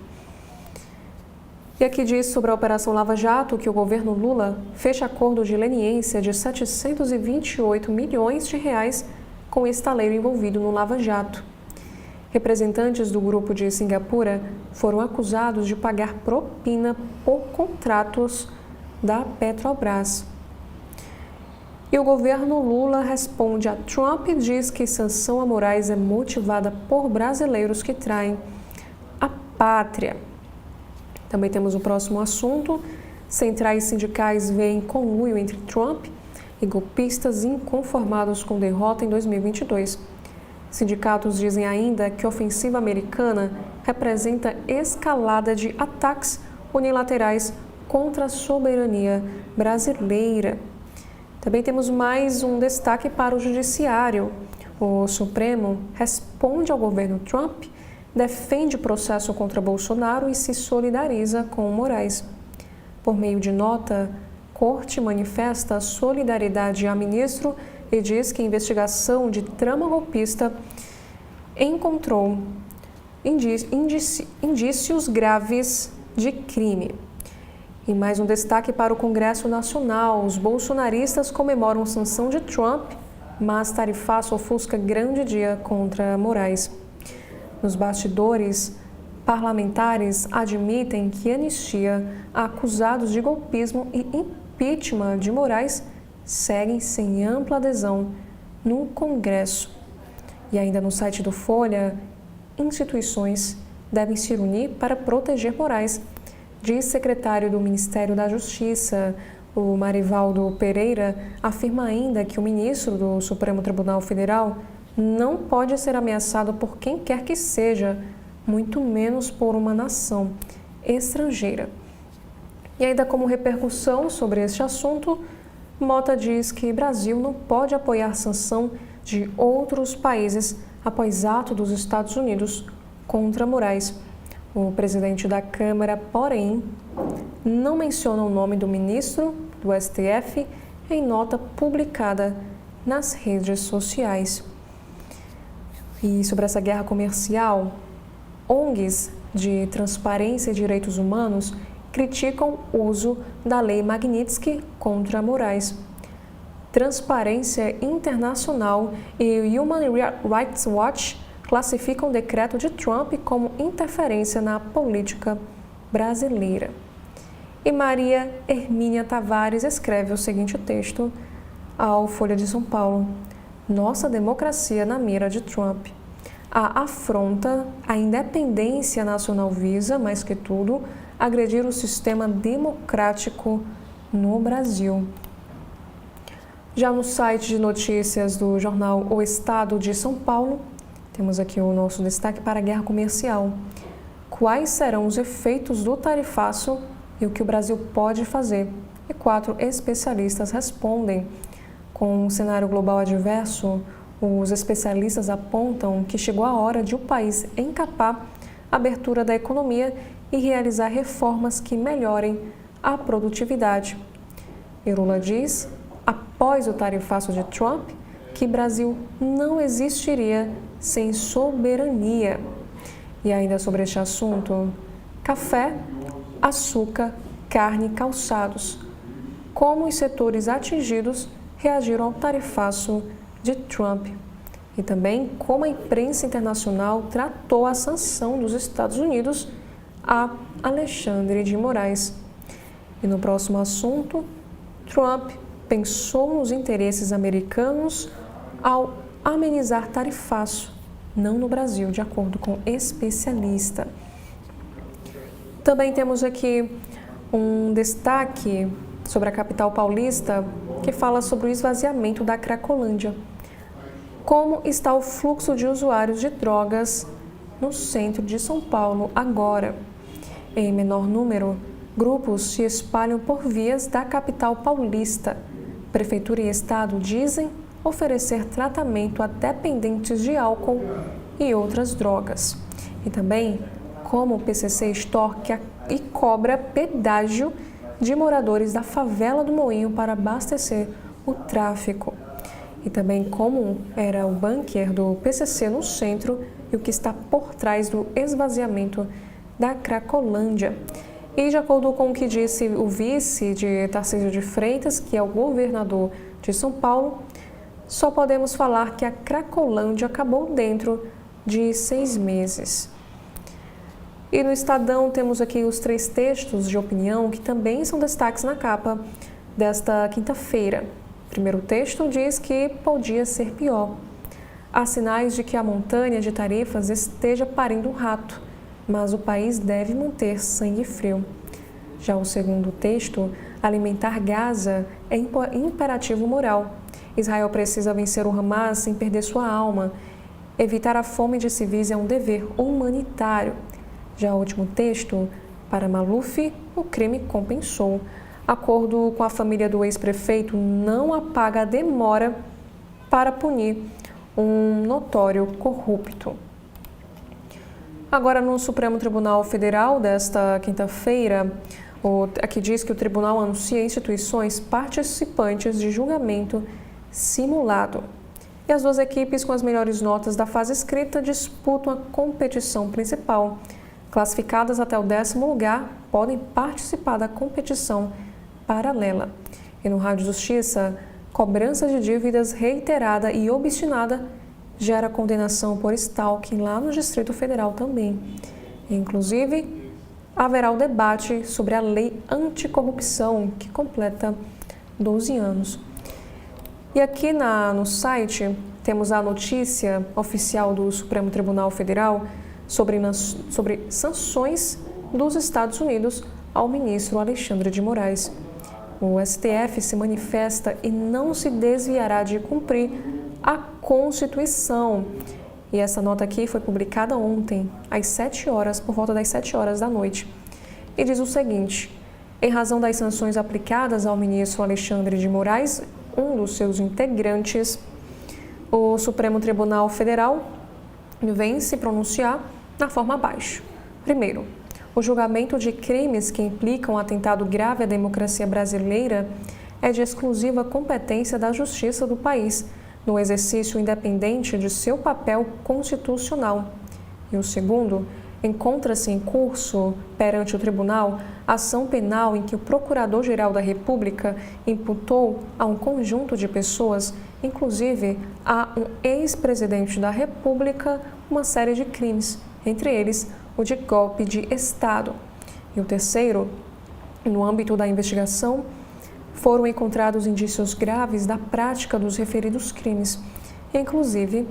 E aqui diz sobre a Operação Lava Jato que o governo Lula fecha acordo de leniência de 728 milhões de reais com o estaleiro envolvido no Lava Jato. Representantes do grupo de Singapura foram acusados de pagar propina por contratos da Petrobras. E o governo Lula responde a Trump e diz que sanção a Moraes é motivada por brasileiros que traem a pátria. Também temos o próximo assunto. Centrais sindicais veem conluio entre Trump e golpistas inconformados com derrota em 2022. Sindicatos dizem ainda que a ofensiva americana representa escalada de ataques unilaterais contra a soberania brasileira. Também temos mais um destaque para o Judiciário. O Supremo responde ao governo Trump, defende o processo contra Bolsonaro e se solidariza com Moraes. Por meio de nota, a Corte manifesta solidariedade ao ministro e diz que a investigação de trama golpista encontrou indícios graves de crime. E mais um destaque para o Congresso Nacional. Os bolsonaristas comemoram sanção de Trump, mas tarifaço ofusca grande dia contra Moraes. Nos bastidores, parlamentares admitem que anistia a acusados de golpismo e impeachment de Moraes seguem sem ampla adesão no Congresso. E ainda no site do Folha, instituições devem se unir para proteger Moraes, diz secretário do Ministério da Justiça. O Marivaldo Pereira afirma ainda que o ministro do Supremo Tribunal Federal não pode ser ameaçado por quem quer que seja, muito menos por uma nação estrangeira. E ainda como repercussão sobre este assunto, Mota diz que Brasil não pode apoiar sanção de outros países após ato dos Estados Unidos contra Moraes. O presidente da Câmara, porém, não menciona o nome do ministro do STF em nota publicada nas redes sociais. E sobre essa guerra comercial, ONGs de transparência e direitos humanos criticam o uso da Lei Magnitsky contra Moraes. Transparência Internacional e o Human Rights Watch classificam o decreto de Trump como interferência na política brasileira. E Maria Hermínia Tavares escreve o seguinte texto ao Folha de São Paulo: Nossa democracia na mira de Trump. A afronta à independência nacional visa, mais que tudo, agredir o sistema democrático no Brasil. Já no site de notícias do jornal O Estado de São Paulo, temos aqui o nosso destaque para a guerra comercial. Quais serão os efeitos do tarifaço e o que o Brasil pode fazer? E 4 especialistas respondem. Com um cenário global adverso, os especialistas apontam que chegou a hora de o país encapar a abertura da economia e realizar reformas que melhorem a produtividade. E Lula diz, após o tarifaço de Trump, que Brasil não existiria sem soberania. E ainda sobre este assunto, café, açúcar, carne e calçados. Como os setores atingidos reagiram ao tarifaço de Trump. E também como a imprensa internacional tratou a sanção dos Estados Unidos a Alexandre de Moraes. E no próximo assunto, Trump pensou nos interesses americanos ao amenizar tarifaço, não no Brasil, de acordo com especialista. Também temos aqui um destaque sobre a capital paulista, que fala sobre o esvaziamento da Cracolândia. Como está o fluxo de usuários de drogas no centro de São Paulo agora? Em menor número, grupos se espalham por vias da capital paulista. Prefeitura e Estado dizem oferecer tratamento a dependentes de álcool e outras drogas. E também como o PCC extorque e cobra pedágio de moradores da favela do Moinho para abastecer o tráfico. E também como era o bunker do PCC no centro e o que está por trás do esvaziamento da Cracolândia. E de acordo com o que disse o vice de Tarcísio de Freitas, que é o governador de São Paulo, só podemos falar que a Cracolândia acabou dentro de 6 meses. E no Estadão temos aqui os 3 textos de opinião que também são destaques na capa desta quinta-feira. O primeiro texto diz que podia ser pior. Há sinais de que a montanha de tarifas esteja parindo um rato, mas o país deve manter sangue frio. Já o segundo texto, alimentar Gaza é imperativo moral. Israel precisa vencer o Hamas sem perder sua alma. Evitar a fome de civis é um dever humanitário. Já o último texto, para Maluf, o crime compensou. Acordo com a família do ex-prefeito não apaga a demora para punir um notório corrupto. Agora, no Supremo Tribunal Federal desta quinta-feira, aqui diz que o tribunal anuncia instituições participantes de julgamento simulado. E as 2 equipes com as melhores notas da fase escrita disputam a competição principal. Classificadas até o 10º lugar, podem participar da competição paralela. E no Rádio Justiça, cobrança de dívidas reiterada e obstinada gera condenação por stalking lá no Distrito Federal também. Inclusive, haverá o debate sobre a lei anticorrupção, que completa 12 anos. E aqui no site temos a notícia oficial do Supremo Tribunal Federal sobre sanções dos Estados Unidos ao ministro Alexandre de Moraes. O STF se manifesta e não se desviará de cumprir a Constituição. E essa nota aqui foi publicada ontem, às 7 horas, por volta das 7 horas da noite. E diz o seguinte: em razão das sanções aplicadas ao ministro Alexandre de Moraes, um dos seus integrantes, o Supremo Tribunal Federal vem se pronunciar na forma abaixo. Primeiro, o julgamento de crimes que implicam um atentado grave à democracia brasileira é de exclusiva competência da Justiça do país, no exercício independente de seu papel constitucional. E o segundo, encontra-se em curso perante o tribunal ação penal em que o Procurador-Geral da República imputou a um conjunto de pessoas, inclusive a um ex-presidente da República, uma série de crimes, entre eles o de golpe de Estado. E o terceiro, no âmbito da investigação, foram encontrados indícios graves da prática dos referidos crimes, inclusive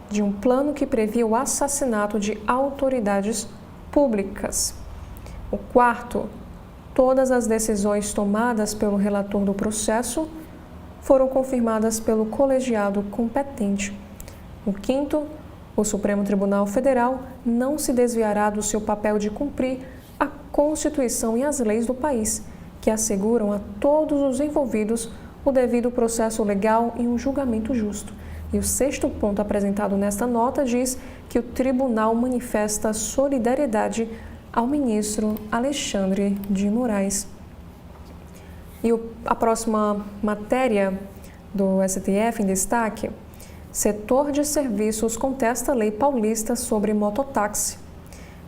de um plano que previa o assassinato de autoridades públicas. O quarto, todas as decisões tomadas pelo relator do processo foram confirmadas pelo colegiado competente. O quinto, o Supremo Tribunal Federal não se desviará do seu papel de cumprir a Constituição e as leis do país, que asseguram a todos os envolvidos o devido processo legal e um julgamento justo. E o sexto ponto apresentado nesta nota diz que o tribunal manifesta solidariedade ao ministro Alexandre de Moraes. E a próxima matéria do STF em destaque: setor de serviços contesta a lei paulista sobre mototáxi.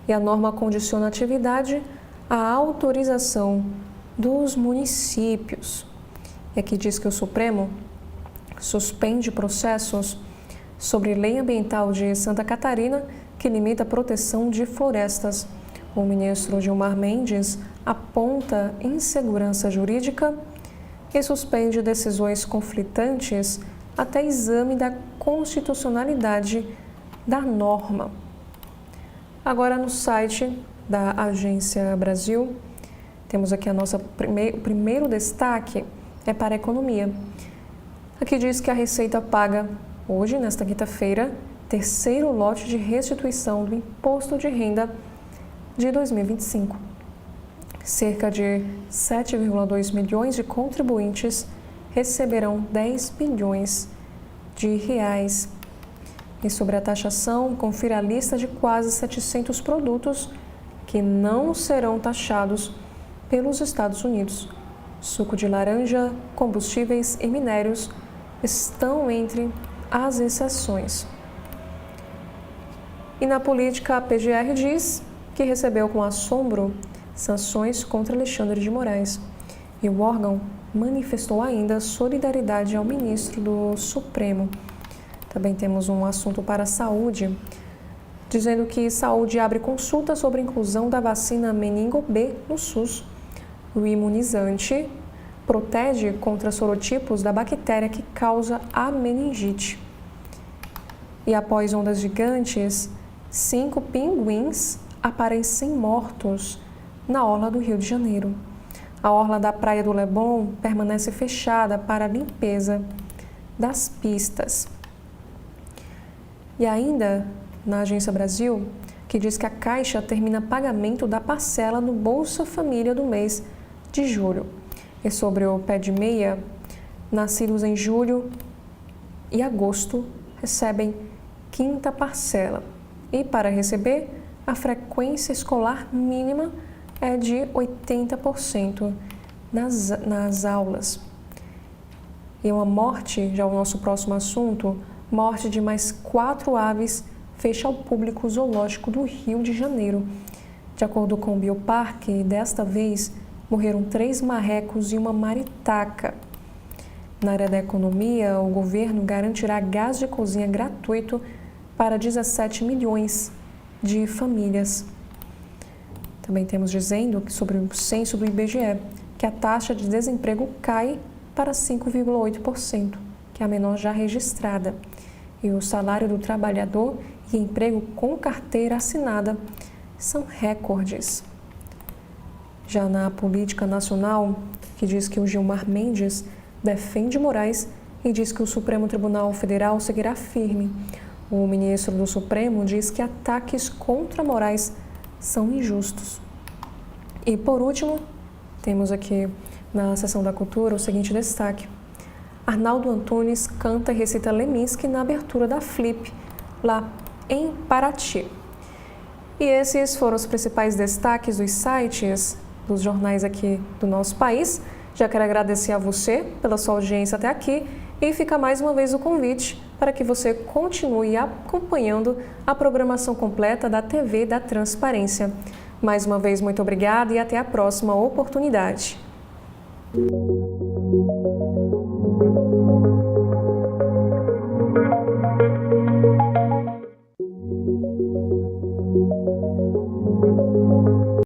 E a norma condiciona a atividade à autorização dos municípios. E aqui diz que o Supremo suspende processos sobre lei ambiental de Santa Catarina que limita a proteção de florestas. O ministro Gilmar Mendes aponta insegurança jurídica e suspende decisões conflitantes até exame da constitucionalidade da norma. Agora, no site da Agência Brasil, temos aqui o primeiro destaque é para a economia. Aqui diz que a Receita paga hoje, nesta quinta-feira, terceiro lote de restituição do Imposto de Renda de 2025. Cerca de 7,2 milhões de contribuintes receberão 10 bilhões de reais. E sobre a taxação, confira a lista de quase 700 produtos que não serão taxados pelos Estados Unidos. Suco de laranja, combustíveis e minérios estão entre as exceções. E na política, a PGR diz que recebeu com assombro sanções contra Alexandre de Moraes. E o órgão manifestou ainda solidariedade ao ministro do Supremo. Também temos um assunto para a saúde, dizendo que saúde abre consulta sobre a inclusão da vacina meningo B no SUS. O imunizante protege contra sorotipos da bactéria que causa a meningite. E após ondas gigantes, 5 pinguins aparecem mortos na orla do Rio de Janeiro. A orla da Praia do Leblon permanece fechada para a limpeza das pistas. E ainda na Agência Brasil, que diz que a Caixa termina pagamento da parcela do Bolsa Família do mês de julho. E sobre o pé de meia, nascidos em julho e agosto recebem quinta parcela. E para receber, a frequência escolar mínima é de 80% nas aulas. E uma morte, já o nosso próximo assunto, morte de mais 4 aves fecha ao público zoológico do Rio de Janeiro. De acordo com o Bioparque, desta vez morreram 3 marrecos e uma maritaca. Na área da economia, o governo garantirá gás de cozinha gratuito para 17 milhões de famílias. Também temos dizendo que sobre o censo do IBGE, que a taxa de desemprego cai para 5,8%, que é a menor já registrada. E o salário do trabalhador e emprego com carteira assinada são recordes. Já na política nacional, que diz que o Gilmar Mendes defende Moraes e diz que o Supremo Tribunal Federal seguirá firme. O ministro do Supremo diz que ataques contra Moraes são injustos. E por último, temos aqui na seção da cultura o seguinte destaque: Arnaldo Antunes canta e recita Leminski na abertura da Flip, lá em Paraty. E esses foram os principais destaques dos sites, dos jornais aqui do nosso país. Já quero agradecer a você pela sua audiência até aqui e fica mais uma vez o convite para que você continue acompanhando a programação completa da TV da Transparência. Mais uma vez, muito obrigada e até a próxima oportunidade.